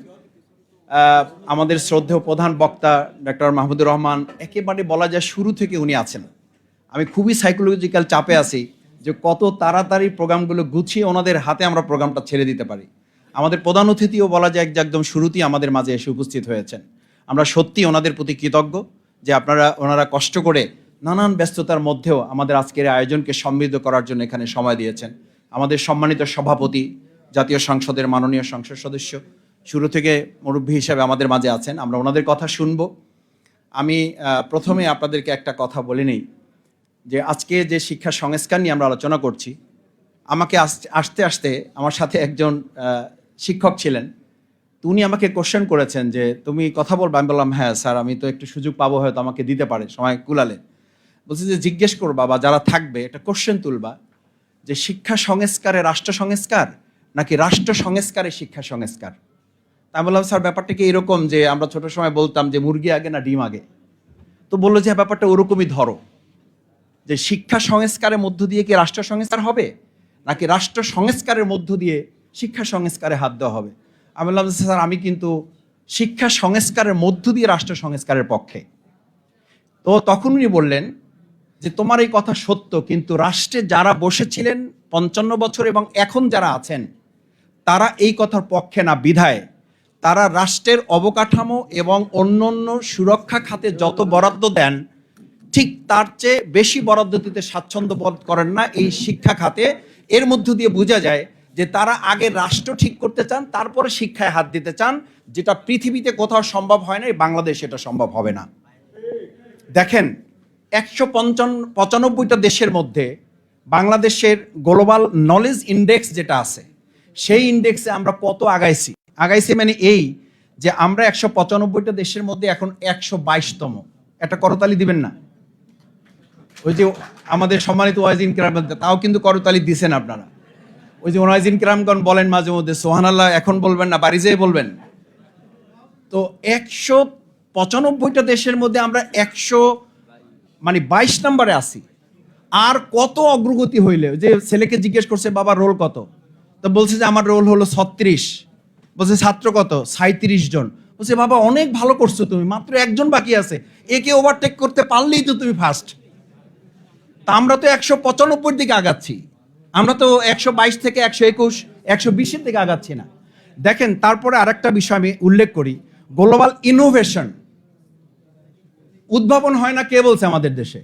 [SPEAKER 3] আমাদের শ্রদ্ধেয় প্রধান বক্তা ডক্টর মাহমুদুর রহমান, একেবারে বলা যায় শুরু থেকে উনি আছেন। আমি খুবই সাইকোলজিক্যাল চাপে আছি যে কত তাড়াতাড়ি প্রোগ্রামগুলো গুছিয়ে ওনাদের হাতে আমরা প্রোগ্রামটা ছেড়ে দিতে পারি। আমাদের প্রধান অতিথিও বলা যায় একদম শুরুতেই আমাদের মাঝে এসে উপস্থিত হয়েছেন। আমরা সত্যি ওনাদের প্রতি কৃতজ্ঞ যে ওনারা কষ্ট করে নানান ব্যস্ততার মধ্যেও আমাদের আজকের আয়োজনকে সমৃদ্ধ করার জন্য এখানে সময় দিয়েছেন। আমাদের সম্মানিত সভাপতি, জাতীয় সংসদের মাননীয় সংসদ সদস্য, শুরু থেকে মুরব্বী হিসাবে আমাদের মাঝে আছেন, আমরা ওনাদের কথা শুনব। আমি প্রথমে আপনাদেরকে একটা কথা বলে নিই যে আজকে যে শিক্ষা সংস্কার নিয়ে আমরা আলোচনা করছি, আমাকে আসতে আসতে আমার সাথে একজন শিক্ষক ছিলেন, তো উনি আমাকে কোশ্চেন করেছেন যে তুমি কথা বলবা। আমি বললাম হ্যাঁ স্যার, আমি তো একটু সুযোগ পাবো, হয়তো আমাকে দিতে পারে সময় কুলালে। বলছি যে জিজ্ঞেস করবা বা যারা থাকবে একটা কোশ্চেন তুলবা যে শিক্ষা সংস্কারে রাষ্ট্র সংস্কার নাকি রাষ্ট্র সংস্কারে শিক্ষা সংস্কার। আমি বললাম স্যার ব্যাপারটা কি এরকম যে আমরা ছোট সময় বলতাম যে মুরগি আগে না ডিম আগে? তো বললো যে ব্যাপারটা ওরকমই ধরো, যে শিক্ষা সংস্কারের মধ্য দিয়ে কি রাষ্ট্র সংস্কার হবে নাকি রাষ্ট্র সংস্কারের মধ্য দিয়ে শিক্ষা সংস্কারে হাত দেওয়া হবে। আমি বললাম স্যার আমি কিন্তু শিক্ষা সংস্কারের মধ্য দিয়ে রাষ্ট্র সংস্কারের পক্ষে। তো তখন উনি বললেন যে তোমার এই কথা সত্য, কিন্তু রাষ্ট্রে যারা বসেছিলেন 55 বছর এবং এখন যারা আছেন তারা এই কথার পক্ষে না, বিধায় তারা রাষ্ট্রের অবকাঠামো এবং অন্যান্য সুরক্ষা খাতে যত বরাদ্দ দেন ঠিক তার চেয়ে বেশি বরাদ্দ দিতে স্বাচ্ছন্দ্য বোধ করেন না এই শিক্ষা খাতে। এর মধ্য দিয়ে বোঝা যায় যে তারা আগে রাষ্ট্র ঠিক করতে চান, তারপরে শিক্ষায় হাত দিতে চান, যেটা পৃথিবীতে কোথাও সম্ভব হয় না, বাংলাদেশ এটা সম্ভব হবে না। দেখেন 195টা দেশের মধ্যে বাংলাদেশের গ্লোবাল নলেজ ইন্ডেক্স যেটা আছে, সেই ইন্ডেক্সে আমরা কত আগাইছি মানে এই যে আমরা 195টা দেশের মধ্যে এখন 122তম। একটা করতালি দিবেন না? ওই যে আমাদের সম্মানিত ওয়াইজিন কিরাম, তাও কিন্তু করতালি দিছেন আপনারা। ওই যে ওয়াইজিন কিরামগণ বলেন মাঝে মধ্যে সুবহানাল্লাহ, এখন বলবেন না, বাড়ি যেয়ে বলবেন। তো 95টা দেশের মধ্যে আমরা 122 নম্বরে আছি। আর কত অগ্রগতি হইলে, যে ছেলেকে জিজ্ঞেস করছে বাবা রোল কত, তো বলছে যে আমার রোল হলো 36। বলছে ছাত্র কত? 37 জন। বলছে বাবা অনেক ভালো করছো তুমি, মাত্র একজন বাকি আছে, একে ওভারটেক করতে পারলেই তো তুমি ফার্স্ট। তা আমরা তো 195 দিকে আগাচ্ছি, আমরা তো 122 থেকে 121 120-এর দিকে আগাচ্ছি না। দেখেন, তারপরে আরেকটা বিষয় আমি উল্লেখ করি, গ্লোবাল ইনোভেশন। উদ্ভাবন হয় না কে বলছে আমাদের দেশে?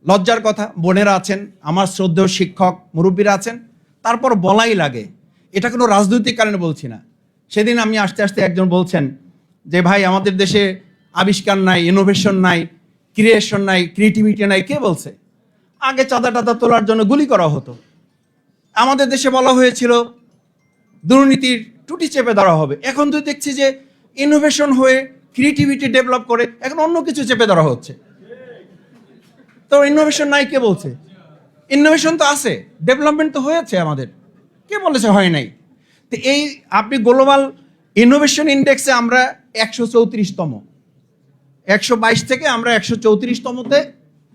[SPEAKER 3] লজ্জার কথা, বোনেরা আছেন, আমার শ্রদ্ধেয় শিক্ষক মুরব্বীরা আছেন, তারপর বলাই লাগে। এটা কোনো রাজনৈতিক কারণে বলছি না। সেদিন আমি আসতে আসতে একজন বলছেন যে ভাই আমাদের দেশে আবিষ্কার নাই, ইনোভেশন নাই, ক্রিয়েশন নাই, ক্রিয়েটিভিটি নাই। কে বলছে? আগে চাঁদা টাদা তোলার জন্য গুলি করা হতো। আমাদের দেশে বলা হয়েছিল দুর্নীতির টুটি চেপে ধরা হবে। এখন তো দেখছি যে ইনোভেশন হয়ে ক্রিয়েটিভিটি ডেভেলপ করে এখন অন্য কিছু চেপে ধরা হচ্ছে। তো ইনোভেশন নাই কে বলছে? ইনোভেশন তো আছে, ডেভেলপমেন্ট তো হয়েছে আমাদের। কে বলেছে হয় নাই? তো এই আপনি গ্লোবাল ইনোভেশন ইন্ডেক্সে আমরা 134তম, 122 থেকে আমরা 134তমতে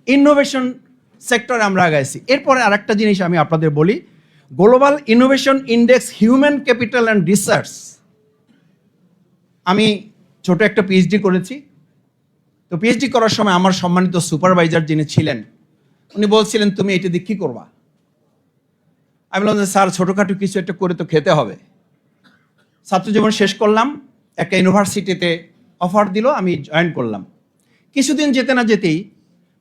[SPEAKER 3] ইনোভেশন সেক্টরে আমরা আগাইছি। এরপরে আরেকটা জিনিস আমি আপনাদের বলি, global innovation index human capital and research. আমি ছোট একটা পিএইচডি করেছি। তো পিএইচডি করার সময় আমার সম্মানিত সুপারভাইজার যিনি ছিলেন, উনি বলছিলেন তুমি এটা দিয়ে কী করবা? আমি বললাম যে স্যার ছোটোখাটো কিছু একটা করে তো খেতে হবে। ছাত্র জীবন শেষ করলাম, একটা ইউনিভার্সিটিতে অফার দিল, আমি জয়েন করলাম। কিছুদিন যেতে না যেতেই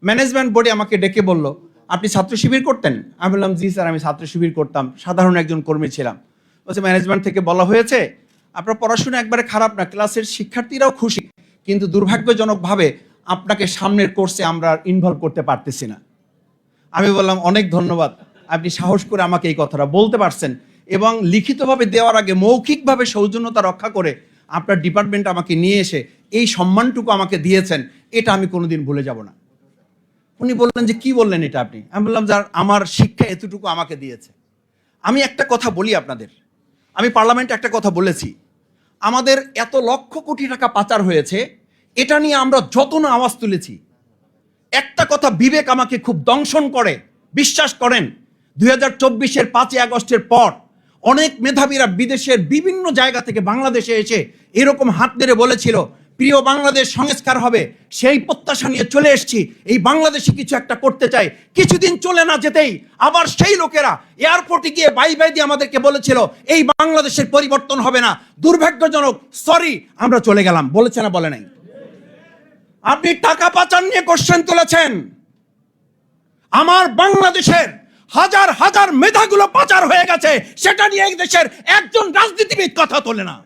[SPEAKER 3] ম্যানেজমেন্ট বোর্ডে আমাকে ডেকে বলল আপনি ছাত্র শিবির করতেন? আমি বললাম জি স্যার, আমি ছাত্র শিবির করতাম, সাধারণ একজন কর্মী ছিলাম। বলছে ম্যানেজমেন্ট থেকে বলা হয়েছে আপনার পড়াশোনা একবারে খারাপ না, ক্লাসের শিক্ষার্থীরাও খুশি, কিন্তু দুর্ভাগ্যজনকভাবে আপনাকে সামনের কোর্সে আমরা ইনভলভ করতে পারতেছি না। আমি বললাম অনেক ধন্যবাদ, আপনি সাহস করে আমাকে এই কথাটা বলতে পারছেন এবং লিখিতভাবে দেওয়ার আগে মৌখিকভাবে সৌজন্যতা রক্ষা করে আপনার ডিপার্টমেন্ট আমাকে নিয়ে এসে এই সম্মানটুকু আমাকে দিয়েছেন, এটা আমি কোনোদিন ভুলে যাব না। উনি বললেন যে কি বললেন এটা আপনি? আমি বললাম যে আমার শিক্ষা এতটুকু আমাকে দিয়েছে। আমি একটা কথা বলি আপনাদের, আমি পার্লামেন্টে একটা কথা বলেছি, আমাদের এত লক্ষ কোটি টাকা পাচার হয়েছে, এটা নিয়ে আমরা যত না আওয়াজ তুলেছি, একটা কথা বিবেক আমাকে খুব দংশন করে। বিশ্বাস করেন 2024-এর 5ই আগস্টের পর অনেক মেধাবীরা বিদেশের বিভিন্ন জায়গা থেকে বাংলাদেশে এসে এরকম হাত ধরে বলেছিল প্রিয় বাংলাদেশ সংস্কার হবে। সেই প্রত্যাশা নিয়ে চলে এসেছি, এই বাংলাদেশে কিছু একটা করতে চাই। কিছুদিন চলে না যেতেই আবার সেই লোকেরা এয়ারপোর্টে গিয়ে বাই বাই দিয়ে আমাদেরকে বলেছিল এই বাংলাদেশের পরিবর্তন হবে না। দুর্ভাগ্যজনক, সরি, আমরা চলে গেলাম। বলেছে না বলে নাই? আপনি টাকা পাচার নিয়ে কোশ্চেন তুলেছেন, আমার বাংলাদেশের হাজার হাজার মেধাগুলো পাচার হয়ে গেছে, সেটা নিয়ে এই দেশের একজন রাজনীতিবিদ কথা তোলে না।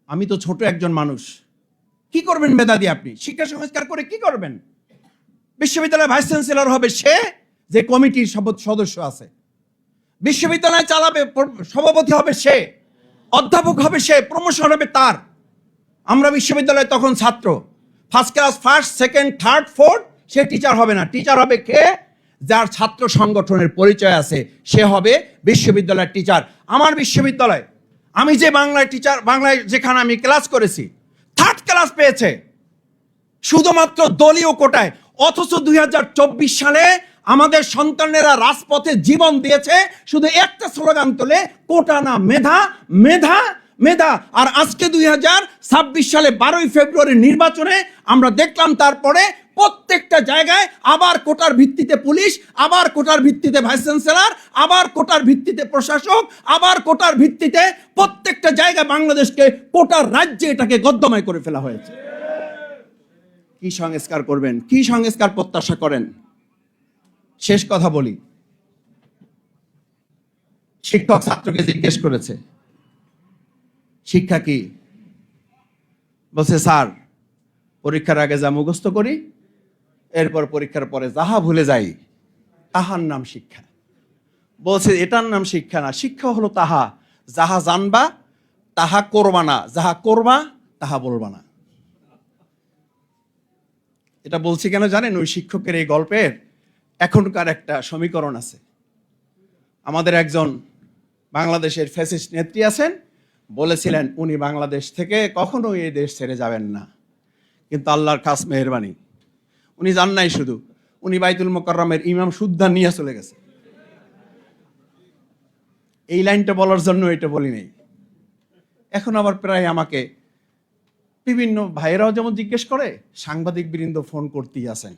[SPEAKER 3] আমি তো ছোট একজন মানুষ, কি করবেন মেধা দিয়ে? আপনি শিক্ষা সংস্কার করে কি করবেন? বিশ্ববিদ্যালয়ের ভাইস চ্যান্সেলর হবে সে যে কমিটির সদস্য আছে, বিশ্ববিদ্যালয় চালাবে, সভাপতি হবে সে, অধ্যাপক হবে সে, প্রমোশন হবে তার। আমরা বিশ্ববিদ্যালয়ে তখন ছাত্র, first class, first, second, third, fourth, সে টিচার হবে না। টিচার হবে কে? যার ছাত্র সংগঠনের পরিচয় আছে, সে হবে বিশ্ববিদ্যালয়ের টিচার। আমার বিশ্ববিদ্যালয়, আমি যে বাংলায় যেখানে আমি ক্লাস করেছি, থার্ড ক্লাস পেয়েছে শুধুমাত্র দলীয় কোটায়। অথচ 2024 সালে আমাদের সন্তানেরা রাজপথে জীবন দিয়েছে শুধু একটা স্লোগান তোলে, কোটা না মেধা, মেধা, মেধা। আর আজকে 2026 সালে 12ই ফেব্রুয়ারি নির্বাচনে আমরা দেখলাম তারপরে প্রত্যেকটা জায়গায় আবার কোটার ভিত্তিতে পুলিশ, আবার কোটার ভিত্তিতে ভাইস চ্যান্সেলর, আবার কোটার ভিত্তিতে প্রশাসক, আবার কোটার ভিত্তিতে প্রত্যেকটা জায়গায় বাংলাদেশকে কোটার রাজ্যে এটাকে গদ্যময় করে ফেলা হয়েছে। কি সংস্কার করবেন? কি সংস্কার প্রত্যাশা করেন? শেষ কথা বলি, শিক্ষক ছাত্রকে জিজ্ঞেস করেছে শিক্ষা কি? বলছে স্যার পরীক্ষার আগে যা মুখস্থ করি, এরপর পরীক্ষার পরে যাহা ভুলে যাই, তাহার নাম শিক্ষা। বলছে এটার নাম শিক্ষা না, শিক্ষা হলো তাহা যাহা জানবা তাহা করবা না, যাহা করবা তাহা বলবা না। এটা বলছি কেন জানেন? ওই শিক্ষকের এই গল্পের এখনকার একটা সমীকরণ আছে। আমাদের একজন বাংলাদেশের ফ্যাসিস্ট নেত্রী আছেন, বলেছিলেন উনি বাংলাদেশ থেকে কখনো এই দেশ ছেড়ে যাবেন না, কিন্তু আল্লাহর খাস মেহেরবানি উনি যান নাই, শুধু উনি বাইতুল মোকাররমের ইমাম সুদ্ধা নিয়ে চলে গেছে। এই লাইনটা বলার জন্য এটা বলি নাই। এখন আবার প্রায় আমাকে বিভিন্ন ভাইয়েরাও যেমন জিজ্ঞেস করে, সাংবাদিক বৃন্দ ফোন করতেই আছেন,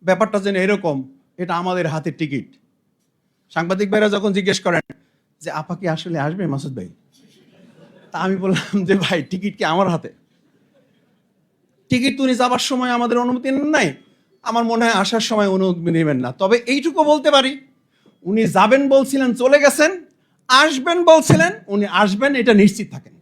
[SPEAKER 3] ব্যাপারটা যেন এরকম এটা আমাদের হাতে টিকিট। সাংবাদিক ভাইরা যখন জিজ্ঞেস করেন যে আপা কি আসলে আসবে মাসুদ ভাই, তা আমি বললাম যে ভাই টিকিট কি আমার হাতে? টিকিট উনি যাবার সময় আমাদের অনুমতি নেন নাই, আমার মনে হয় আসার সময় অনুমতি নেবেন না। তবে এইটুকু বলতে পারি, উনি যাবেন বলছিলেন চলে গেছেন, আসবেন বলছিলেন উনি আসবেন, এটা নিশ্চিত থাকেন।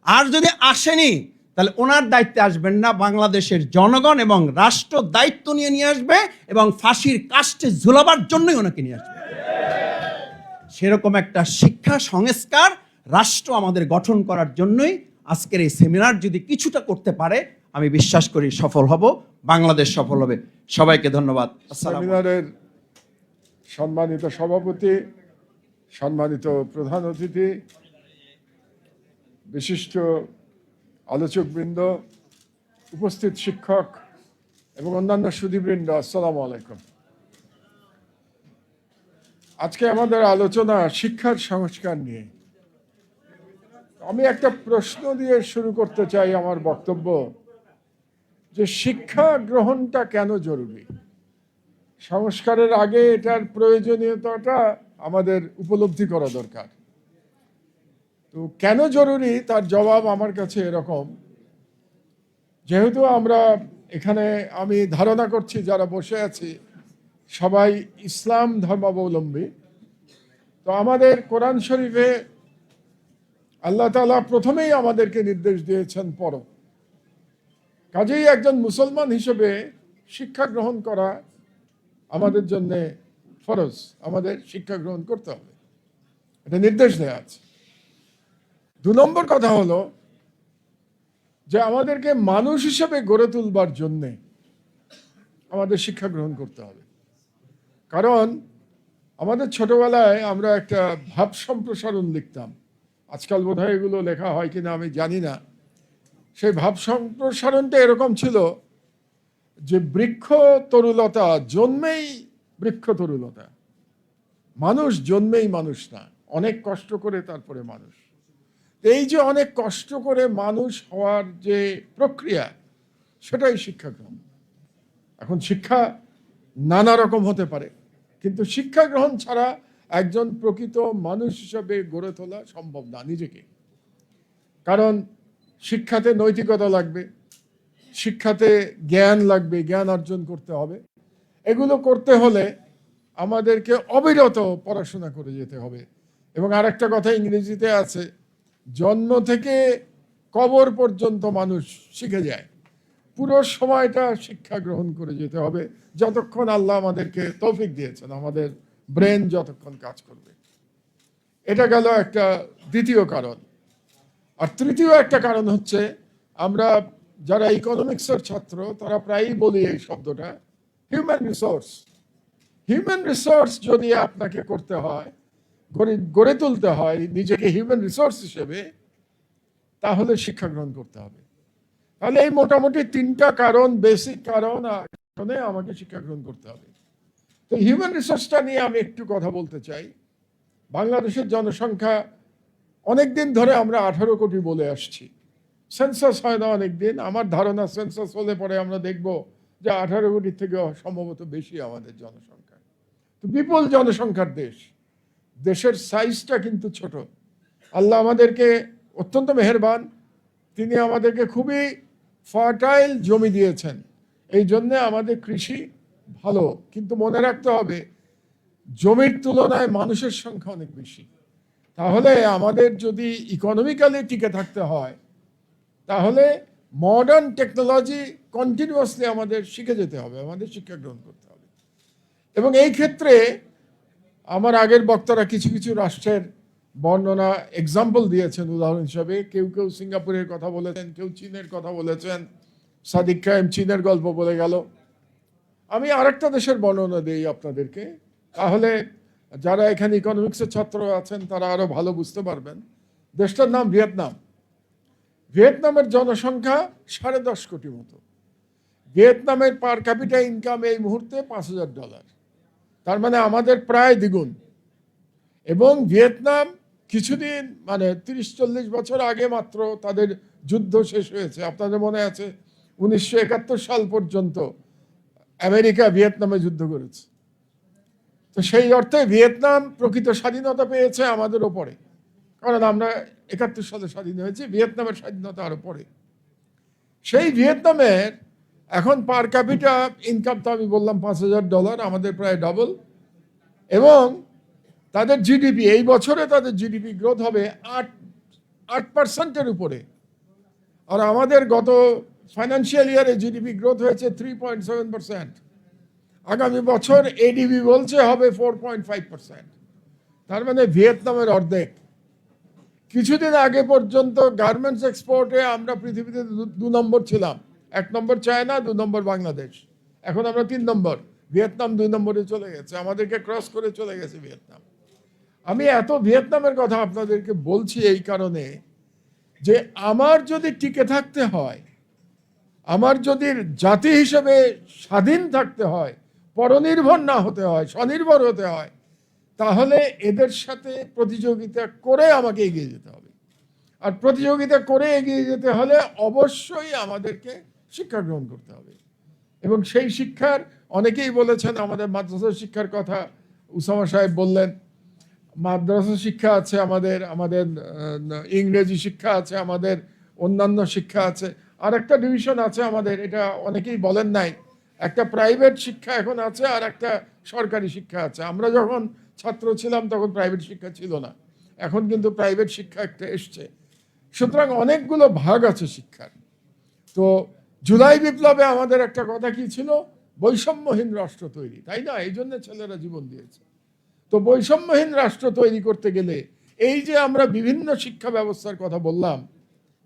[SPEAKER 3] আর যদি আসেনি তাহলে ওনার দায়িত্বে আসবেন না, বাংলাদেশের জনগণ এবং রাষ্ট্র দায়িত্ব নিয়ে আসবে এবং ফাঁসির কাস্টে ঝুলাবার জন্যই ওনাকে নিয়ে আসবে। সেরকম একটা শিক্ষা সংস্কার রাষ্ট্র আমাদের গঠন করার জন্যই আজকের এই সেমিনার যদি কিছুটা করতে পারে, আমি বিশ্বাস করি সফল হব, বাংলাদেশ সফল হবে। সবাইকে ধন্যবাদ।
[SPEAKER 4] সেমিনারের সম্মানিত সভাপতি, সম্মানিত প্রধান অতিথি, বিশিষ্ট আলোচকবৃন্দ, উপস্থিত শিক্ষক এবং অন্যান্য সুধীবৃন্দ, আসসালামু আলাইকুম। আজকে আমাদের আলোচনা শিক্ষার সংস্কার নিয়ে। আমি একটা প্রশ্ন দিয়ে শুরু করতে চাই আমার বক্তব্য, যে শিক্ষা গ্রহণটা কেন জরুরি? সংস্কারের আগে এটার প্রয়োজনীয়তাটা আমাদের উপলব্ধি করা দরকার। তো কেন জরুরি তার জবাব আমার কাছে এরকম, যেহেতু আমরা এখানে, আমি ধারণা করছি যারা বসে আছি সবাই ইসলাম ধর্মাবলম্বী, তো আমাদের কোরআন শরীফে আল্লাহ তাআলা প্রথমেই আমাদেরকে নির্দেশ দিয়েছেন পড়ো। কাজেই একজন মুসলমান হিসেবে শিক্ষা গ্রহণ করা আমাদের জন্য ফরজ, আমাদের শিক্ষা গ্রহণ করতে হবে, এটা নির্দেশ দেওয়া আছে। 2 নম্বর কথা হলো যে আমাদেরকে মানুষ হিসেবে গড়ে তুলবার জন্যে আমাদের শিক্ষা গ্রহণ করতে হবে। কারণ আমাদের ছোটবেলায় আমরা একটা ভাব সম্প্রসারণ লিখতাম, আজকাল বোধহয় এগুলো লেখা হয় কিনা আমি জানি না। সেই ভাব সম্প্রসারণটা এরকম ছিল যে বৃক্ষ তরুলতা জন্মেই বৃক্ষ তরুলতা, মানুষ জন্মেই মানুষ না, অনেক কষ্ট করে তারপরে মানুষ। এই যে অনেক কষ্ট করে মানুষ হওয়ার যে প্রক্রিয়া, সেটাই শিক্ষা গ্রহণ। এখন শিক্ষা নানা রকম হতে পারে, কিন্তু শিক্ষা গ্রহণ ছাড়া একজন প্রকৃত মানুষ হিসাবে গড়ে তোলা সম্ভব না নিজেকে। কারণ শিক্ষাতে নৈতিকতা লাগবে, শিক্ষাতে জ্ঞান লাগবে, জ্ঞান অর্জন করতে হবে। এগুলো করতে হলে আমাদেরকে অবিরত পড়াশোনা করে যেতে হবে। এবং আরেকটা কথা ইংরেজিতে আছে, জন্ম থেকে কবর পর্যন্ত মানুষ শিখে যায়। পুরো সময়টা শিক্ষা গ্রহণ করে যেতে হবে, যতক্ষণ আল্লাহ আমাদেরকে তৌফিক দিয়েছেন, আমাদের ব্রেন যতক্ষণ কাজ করবে। এটা গেল একটা দ্বিতীয় কারণ। আর তৃতীয় একটা কারণ হচ্ছে, আমরা যারা ইকোনমিক্সের ছাত্র তারা প্রায়ই বলি এই শব্দটা, হিউম্যান রিসোর্স। হিউম্যান রিসোর্স যদি আপনাকে করতে হয়, গড়ে তুলতে হয় নিজেকে হিউম্যান রিসোর্স হিসেবে, তাহলে শিক্ষা গ্রহণ করতে হবে। তাহলে এই মোটামুটি 3টা কারণ, বেসিক কারণ আমাকে শিক্ষা গ্রহণ করতে হবে। তো হিউম্যান রিসোর্সটা নিয়ে আমি একটু কথা বলতে চাই। বাংলাদেশের জনসংখ্যা অনেকদিন ধরে আমরা 18 কোটি বলে আসছি, সেন্সাস হয় না অনেকদিন। আমার ধারণা সেন্সাস হলে পরে আমরা দেখব যে 18 কোটির থেকে সম্ভবত বেশি আমাদের জনসংখ্যা। তো বিপুল জনসংখ্যার দেশ, দেশের সাইজটা কিন্তু ছোট। আল্লাহ আমাদেরকে অত্যন্ত মেহেরবান, তিনি আমাদেরকে খুবই ফার্টাইল জমি দিয়েছেন, এই জন্যে আমাদের কৃষি ভালো। কিন্তু মনে রাখতে হবে জমির তুলনায় মানুষের সংখ্যা অনেক বেশি। তাহলে আমাদের যদি ইকোনমিক্যালি টিকে থাকতে হয়, তাহলে মডার্ন টেকনোলজি কন্টিনিউয়াসলি আমাদের শিখে যেতে হবে, আমাদের শিক্ষা গ্রহণ করতে হবে। এবং এই ক্ষেত্রে আমার আগের বক্তারা কিছু কিছু রাষ্ট্রের বর্ণনা এক্সাম্পল দিয়েছেন উদাহরণ হিসাবে। কেউ কেউ সিঙ্গাপুরের কথা বলেছেন, কেউ চীনের কথা বলেছেন, সাদিক কায়েম চীনের গল্প বলে গেল। আমি আরেকটা দেশের বর্ণনা দিই আপনাদেরকে, তাহলে যারা এখানে ইকোনমিক্সের ছাত্র আছেন তারা আরো ভালো বুঝতে পারবেন। দেশটার নাম ভিয়েতনাম। ভিয়েতনামের জনসংখ্যা 10.5 কোটি মতো। ভিয়েতনামের পার ক্যাপিটা ইনকাম এই মুহূর্তে $5,000, তার মানে আমাদের প্রায় দ্বিগুণ। এবং ভিয়েতনাম কিছুদিন মানে 30-40 বছর আগে মাত্র তাদের যুদ্ধ শেষ হয়েছে। আপনাদের মনে আছে 1971 সাল পর্যন্ত আমেরিকা ভিয়েতনামে যুদ্ধ করেছে। তো সেই অর্থে ভিয়েতনাম প্রকৃত স্বাধীনতা পেয়েছে আমাদের ওপরে, কারণ আমরা 71 সালে স্বাধীন হয়েছি, ভিয়েতনামের স্বাধীনতা আরো পরে। সেই ভিয়েতনামের এখন পার ক্যাপিটা ইনকাম তো আমি বললাম $5,000, আমাদের প্রায় ডবল। এবং তাদের জিডিপি এই বছরে তাদের জিডিপি গ্রোথ হবে 8% উপরে, আর আমাদের গত ফাইন্যান্সিয়াল ইয়ারে জিডিপি গ্রোথ হয়েছে 3.7%। আগামী বছর এডিবি বলছে হবে 4.5%। তার মানে ভিয়েতনামের অর্ধেক। কিছুদিন আগে পর্যন্ত গার্মেন্টস এক্সপোর্টে আমরা পৃথিবীতে 2 নম্বর ছিলাম। 1 নম্বর চায়না, 2 নম্বর বাংলাদেশ। এখন আমরা 3 নম্বর। ভিয়েতনাম 2 নম্বরে চলে গেছে, আমাদেরকে ক্রস করে চলে গেছে ভিয়েতনাম। আমি এত ভিয়েতনামের কথা আপনাদেরকে বলছি এই কারণে যে আমার যদি টিকে থাকতে হয়, আমার যদি জাতি হিসেবে স্বাধীন থাকতে হয়, পরনির্ভর না হতে হয়, স্বনির্ভর হতে হয়, তাহলে এদের সাথে প্রতিযোগিতা করে আমাকে এগিয়ে যেতে হবে। আর প্রতিযোগিতা করে এগিয়ে যেতে হলে অবশ্যই আমাদেরকে শিক্ষা গ্রহণ করতে হবে। এবং সেই শিক্ষার অনেকেই বলেছেন, আমাদের মাদ্রাসা শিক্ষার কথা উসামা সাহেব বললেন। মাদ্রাসা শিক্ষা আছে আমাদের, আমাদের ইংরেজি শিক্ষা আছে, আমাদের অন্যান্য শিক্ষা আছে। আর একটা ডিভিশন আছে আমাদের, এটা অনেকেই বলেন নাই, একটা প্রাইভেট শিক্ষা এখন আছে আর একটা সরকারি শিক্ষা আছে। আমরা যখন ছাত্র ছিলাম তখন প্রাইভেট শিক্ষা ছিল না, এখন কিন্তু প্রাইভেট শিক্ষা একটা এসছে। সুতরাং অনেকগুলো ভাগ আছে শিক্ষার। তো জুলাই বিপ্লবে আমাদের একটা কথা কি ছিল, বৈষম্যহীন রাষ্ট্র তৈরি, তাই না? এই জন্য ছেলেরা জীবন দিয়েছে। তো বৈষম্যহীন রাষ্ট্র তৈরি করতে গেলে এই যে আমরা বিভিন্ন শিক্ষা ব্যবস্থার কথা বললাম,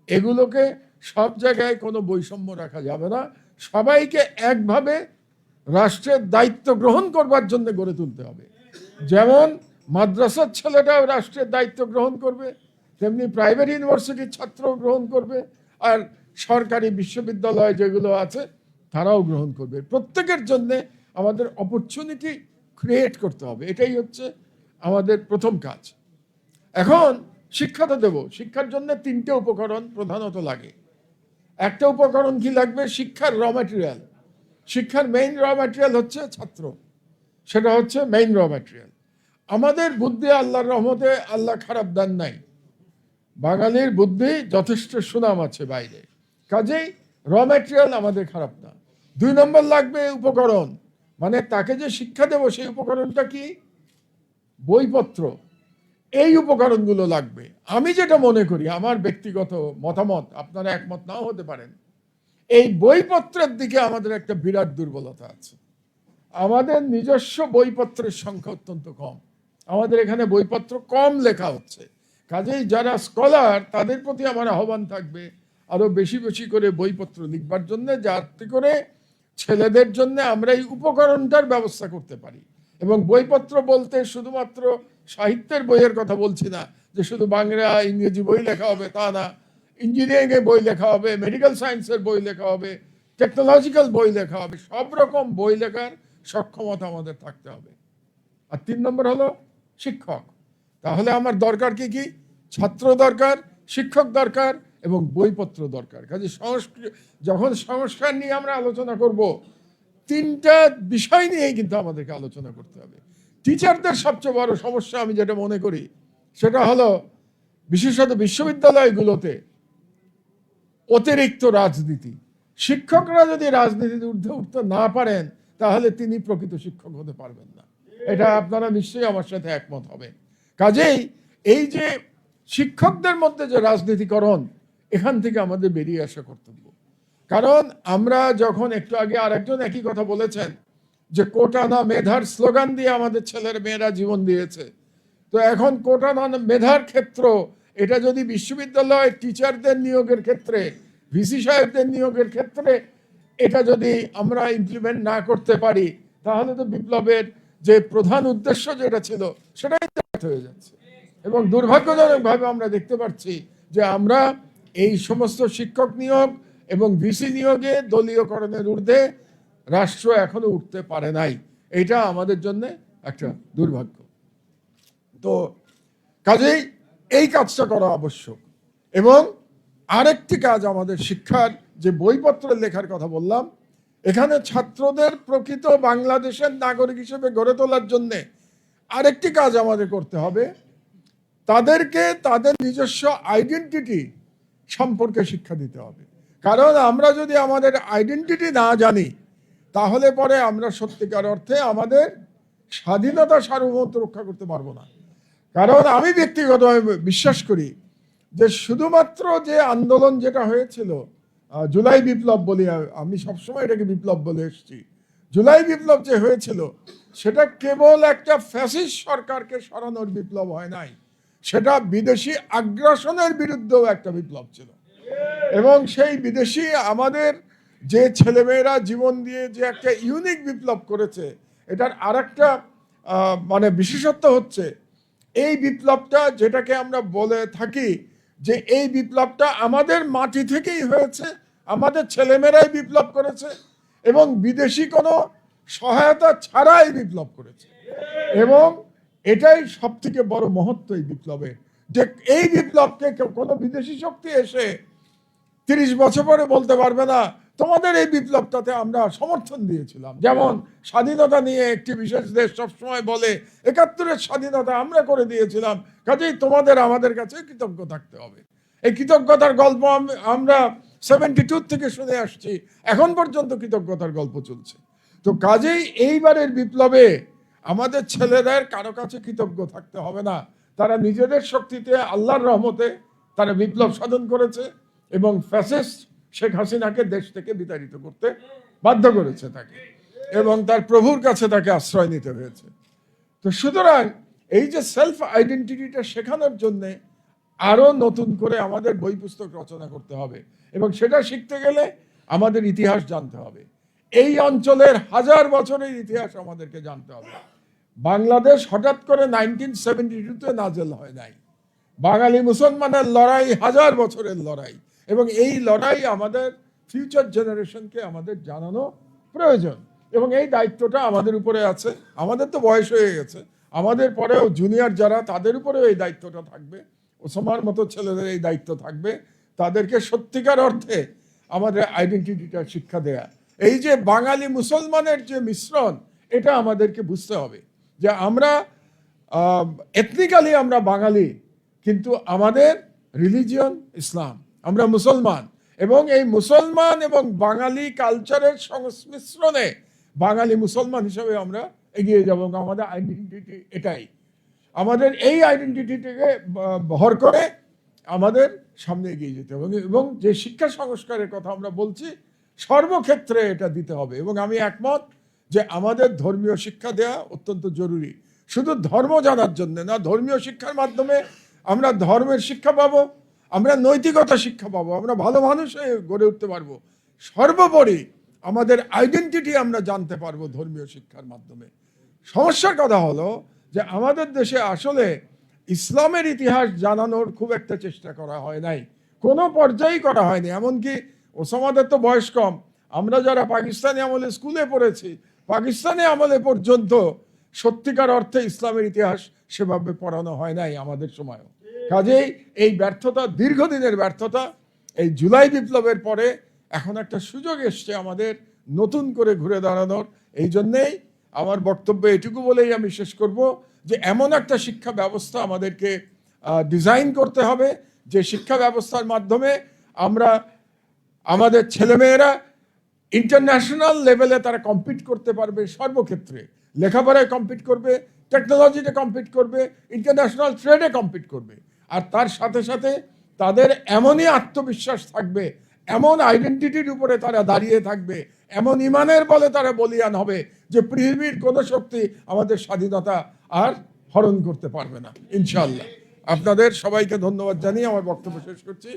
[SPEAKER 4] এগুলোকে সব জায়গায় কোনো বৈষম্য রাখা যাবে না। সবাইকে একভাবে রাষ্ট্রের দায়িত্ব গ্রহণ করবার জন্য গড়ে তুলতে হবে। যেমন মাদ্রাসার ছেলেটাও রাষ্ট্রের দায়িত্ব গ্রহণ করবে, তেমনি প্রাইভেট ইউনিভার্সিটির ছাত্র গ্রহণ করবে, আর সরকারি বিশ্ববিদ্যালয় যেগুলো আছে তারাও গ্রহণ করবে। প্রত্যেকের জন্য আমাদের অপরচুনিটি ক্রিয়েট করতে হবে, এটাই হচ্ছে আমাদের প্রথম কাজ। এখন শিক্ষা তো দেব, শিক্ষার জন্য 3টে উপকরণ প্রধানত লাগে। একটা উপকরণ কি লাগবে, শিক্ষার র ম্যাটেরিয়াল। শিক্ষার মেইন র ম্যাটেরিয়াল হচ্ছে ছাত্র, সেটা হচ্ছে মেইন র ম্যাটেরিয়াল। আমাদের বুদ্ধি আল্লাহর রহমতে আল্লাহ খারাপ দেন নাই, বাঙালির বুদ্ধি যথেষ্ট সুনাম আছে বাইরে, কাজেই র ম্যাটেরিয়াল আমাদের খারাপ না। 2 নম্বর লাগবে উপকরণ, মানে তাকে যে শিক্ষা দেব সেই উপকরণটা কি, বইপত্র। এই উপকরণগুলো লাগবে। আমি যেটা মনে করি, আমার ব্যক্তিগত মতামত, আপনারা একমত নাও হতে পারেন, এই বইপত্রের দিকে আমাদের একটা বিরাট দুর্বলতা আছে। আমাদের নিজস্ব বইপত্রের সংখ্যা অত্যন্ত কম, আমাদের এখানে বইপত্র কম লেখা হচ্ছে। কাজেই যারা স্কলার তাদের প্রতি আমার আহ্বান থাকবে আরো বেশি বেশি করে বইপত্র লিখবার জন্য, যাতে করে ছেলেদের জন্য আমরা এই উপকরণটার ব্যবস্থা করতে পারি। এবং বইপত্র বলতে শুধুমাত্র সাহিত্যের বইয়ের কথা বলছি না, যে শুধু বাংলা ইংরেজি বই লেখা হবে তা না, ইঞ্জিনিয়ারিং এর বই লেখা হবে, মেডিকেল সায়েন্সের বই লেখা হবে, টেকনোলজিক্যাল বই লেখা হবে, সব রকম বই লেখার সক্ষমতা আমাদের থাকতে হবে। আর 3 নম্বর হলো শিক্ষক। তাহলে আমার দরকার কি কি, ছাত্র দরকার, শিক্ষক দরকার এবং বইপত্র দরকার। কাজে যখন সংস্কার নিয়ে আমরা আলোচনা করব, 3টা বিষয় নিয়েই কিন্তু আমাদেরকে আলোচনা করতে হবে। টিচারদের সবচেয়ে বড় সমস্যা আমি যেটা মনে করি, সেটা হলো বিশেষত বিশ্ববিদ্যালয়গুলোতে অতিরিক্ত রাজনীতি। শিক্ষকরা যদি রাজনীতিতে ঊর্ধ্বে উঠতে না পারেন, তাহলে তিনি প্রকৃত শিক্ষক হতে পারবেন না। এটা আপনারা নিশ্চয়ই আমার সাথে একমত হবেন। কাজেই এই যে শিক্ষকদের মধ্যে যে রাজনীতিকরণ, এখান থেকে আমাদের বেরিয়ে আসা কর্তব্য। কারণ আমরা যখন একটু আগে আরেকজন একই কথা বলেছেন যে কোটা না মেধার স্লোগান দিয়ে আমাদের ছেলের মেয়েরা জীবন দিয়েছে। তো এখন কোটা না মেধার ক্ষেত্র, এটা যদি বিশ্ববিদ্যালয়ের টিচারদের নিয়োগের ক্ষেত্রে, ভিসি সাহেবদের নিয়োগের ক্ষেত্রে এটা যদি আমরা ইমপ্লিমেন্ট না করতে পারি, তাহলে তো বিপ্লবের যে প্রধান উদ্দেশ্য যেটা ছিল সেটাই হয়ে যাচ্ছে। এবং দুর্ভাগ্যজনকভাবে আমরা দেখতে পাচ্ছি যে আমরা এই সমস্ত শিক্ষক নিয়োগ এবং ভিসি নিয়োগে দলীয়করণের ঊর্ধ্বে রাষ্ট্র এখনো উঠতে পারে নাই। এটা আমাদের জন্য একটা দুর্ভাগ্য। তো কাজেই এই কাজটা করা আবশ্যক। এবং আরেকটি কাজ আমাদের শিক্ষার যে বইপত্র লেখার কথা বললাম, এখানে ছাত্রদের প্রকৃত বাংলাদেশের নাগরিক হিসেবে গড়ে তোলার জন্য আরেকটি কাজ আমাদের করতে হবে, তাদেরকে তাদের নিজস্ব আইডেন্টিটি সম্পর্কে শিক্ষা দিতে হবে। কারণ আমরা যদি আমাদের আইডেন্টিটি না জানি, তাহলে পরে আমরা সত্যিকার অর্থে আমাদের স্বাধীনতা সার্বভৌমত্ব রক্ষা করতে পারবো না। কারণ আমি ব্যক্তিগতভাবে বিশ্বাস করি যে শুধুমাত্র যে আন্দোলন যেটা হয়েছিল, জুলাই বিপ্লব বলি, আমি সবসময় এটাকে বিপ্লব বলে এসেছি, জুলাই বিপ্লব যে হয়েছিল সেটা কেবল একটা ফ্যাসিস্ট সরকারকে সরানোর বিপ্লব হয় নাই, সেটা বিদেশি আগ্রাসনের বিরুদ্ধেও একটা বিপ্লব ছিল। এবং সেই বিদেশি আমাদের যে ছেলেমেয়েরা জীবন দিয়ে যে একটা ইউনিক বিপ্লব করেছে, এটার আরেকটা মানে বিশেষত্ব হচ্ছে এই বিপ্লবটা, যেটাকে আমরা বলে থাকি যে এই বিপ্লবটা আমাদের মাটি থেকেই হয়েছে, আমাদের ছেলেমেয়েরাই বিপ্লব করেছে এবং বিদেশি কোনো সহায়তা ছাড়াই বিপ্লব করেছে। এবং এটাই সব থেকে বড় মহত্ব এই বিপ্লবের, যে এই বিপ্লবকে কোনো বিদেশি শক্তি এসে 30 বছর পরে বলতে পারবে না তোমাদের এই বিপ্লবটাতে আমরা সমর্থন দিয়েছিলাম। যেমন স্বাধীনতা নিয়ে একটি বিশেষ দেশ সবসময় বলে 71-এর স্বাধীনতা আমরা করে দিয়েছিলাম, কাজেই তোমাদের আমাদের কাছে কৃতজ্ঞ থাকতে হবে। এই কৃতজ্ঞতার গল্প আমরা 72 থেকে শুনে আসছি, এখন পর্যন্ত কৃতজ্ঞতার গল্প চলছে। তো কাজেই এইবারের বিপ্লবে আমাদের ছেলেদের কারো কাছে কৃতজ্ঞ থাকতে হবে না, তারা নিজেদের শক্তিতে আল্লাহর রহমতে তারা বিপ্লব সাধন করেছে এবং ফ্যাসিস্ট শেখ হাসিনাকে দেশ থেকে বিতাড়িত করতে বাধ্য করেছে তাকে, এবং তার প্রভুর কাছে তাকে আশ্রয় নিতে হয়েছে। তো সুতরাং এই যে সেলফ আইডেন্টিটিটা শেখানোর জন্যে আরো নতুন করে আমাদের বই পুস্তক রচনা করতে হবে, এবং সেটা শিখতে গেলে আমাদের ইতিহাস জানতে হবে। এই অঞ্চলের হাজার বছরের ইতিহাস আমাদেরকে জানতে হবে। বাংলাদেশ হঠাৎ করে 1972-তে নাজেল হয় নাই। বাঙালি মুসলমানের লড়াই হাজার বছরের লড়াই, এবং এই লড়াই আমাদের ফিউচার জেনারেশনকে আমাদের জানানো প্রয়োজন, এবং এই দায়িত্বটা আমাদের উপরে আছে। আমাদের তো বয়স হয়ে গেছে, আমাদের পরেও জুনিয়র যারা, তাদের উপরেও এই দায়িত্বটা থাকবে। ওসামার মতো ছেলেদের এই দায়িত্ব থাকবে, তাদেরকে সত্যিকার অর্থে আমাদের আইডেন্টিটিটা শিক্ষা দেয়া। এই যে বাঙালি মুসলমানের যে মিশ্রণ, এটা আমাদেরকে বুঝতে হবে যে আমরা এথনিক্যালি আমরা বাঙালি, কিন্তু আমাদের রিলিজিয়ন ইসলাম, আমরা মুসলমান, এবং এই মুসলমান এবং বাঙালি কালচারের সংমিশ্রণে বাঙালি মুসলমান হিসেবে আমরা এগিয়ে যাব। আমাদের আইডেন্টিটি এটাই, আমাদের এই আইডেন্টিটিকে ভর করে আমাদের সামনে এগিয়ে যেতে হবে। এবং যে শিক্ষা সংস্কারের কথা আমরা বলছি, সর্বক্ষেত্রে এটা দিতে হবে। এবং আমি একমত যে আমাদের ধর্মীয় শিক্ষা দেওয়া অত্যন্ত জরুরি, শুধু ধর্ম জানার জন্য না, ধর্মীয় শিক্ষার মাধ্যমে আমরা ধর্মের শিক্ষা পাবো, আমরা নৈতিকতা শিক্ষা পাবো, আমরা ভালো মানুষ হয়ে গড়ে উঠতে পারবো। সর্বোপরি আমাদের আইডেন্টিটি আমরা জানতে পারবো ধর্মীয় শিক্ষার মাধ্যমে। সমস্যার কথা হলো যে আমাদের দেশে আসলে ইসলামের ইতিহাস জানানোর খুব একটা চেষ্টা করা হয় নাই, কোনো পর্যায়েই করা হয়নি। এমনকি ওসামাদের তো বয়স কম, আমরা যারা পাকিস্তানি আমলে স্কুলে পড়েছি, পাকিস্তানি আমলে পর্যন্ত সত্যিকার অর্থে ইসলামের ইতিহাস সেভাবে পড়ানো হয় নাই আমাদের সময়ও। কাজেই এই ব্যর্থতা, দীর্ঘদিনের ব্যর্থতা, এই জুলাই বিপ্লবের পরে এখন একটা সুযোগ এসছে আমাদের নতুন করে ঘুরে দাঁড়ানোর। এই জন্যেই আমার বক্তব্য এটুকু বলেই আমি শেষ করব যে এমন একটা শিক্ষা ব্যবস্থা আমাদেরকে ডিজাইন করতে হবে, যে শিক্ষা ব্যবস্থার মাধ্যমে আমরা আমাদের ছেলেমেয়েরা ইন্টারন্যাশনাল লেভেলে তারা কম্পিট করতে পারবে, সর্বক্ষেত্রে লেখাপড়ায় কম্পিট করবে, টেকনোলজিতে কম্পিট করবে, ইন্টারন্যাশনাল ট্রেডে কম্পিট করবে। আর তার সাথে সাথে তাদের এমনই আত্মবিশ্বাস থাকবে, এমন আইডেন্টিটির উপরে তারা দাঁড়িয়ে থাকবে, এমন ইমানের বলে তারা বলিয়ান হবে যে পৃথিবীর কোনো শক্তি আমাদের স্বাধীনতা আর হরণ করতে পারবে না, ইনশাআল্লাহ। আপনাদের সবাইকে ধন্যবাদ জানিয়ে আমার বক্তব্য শেষ করছি।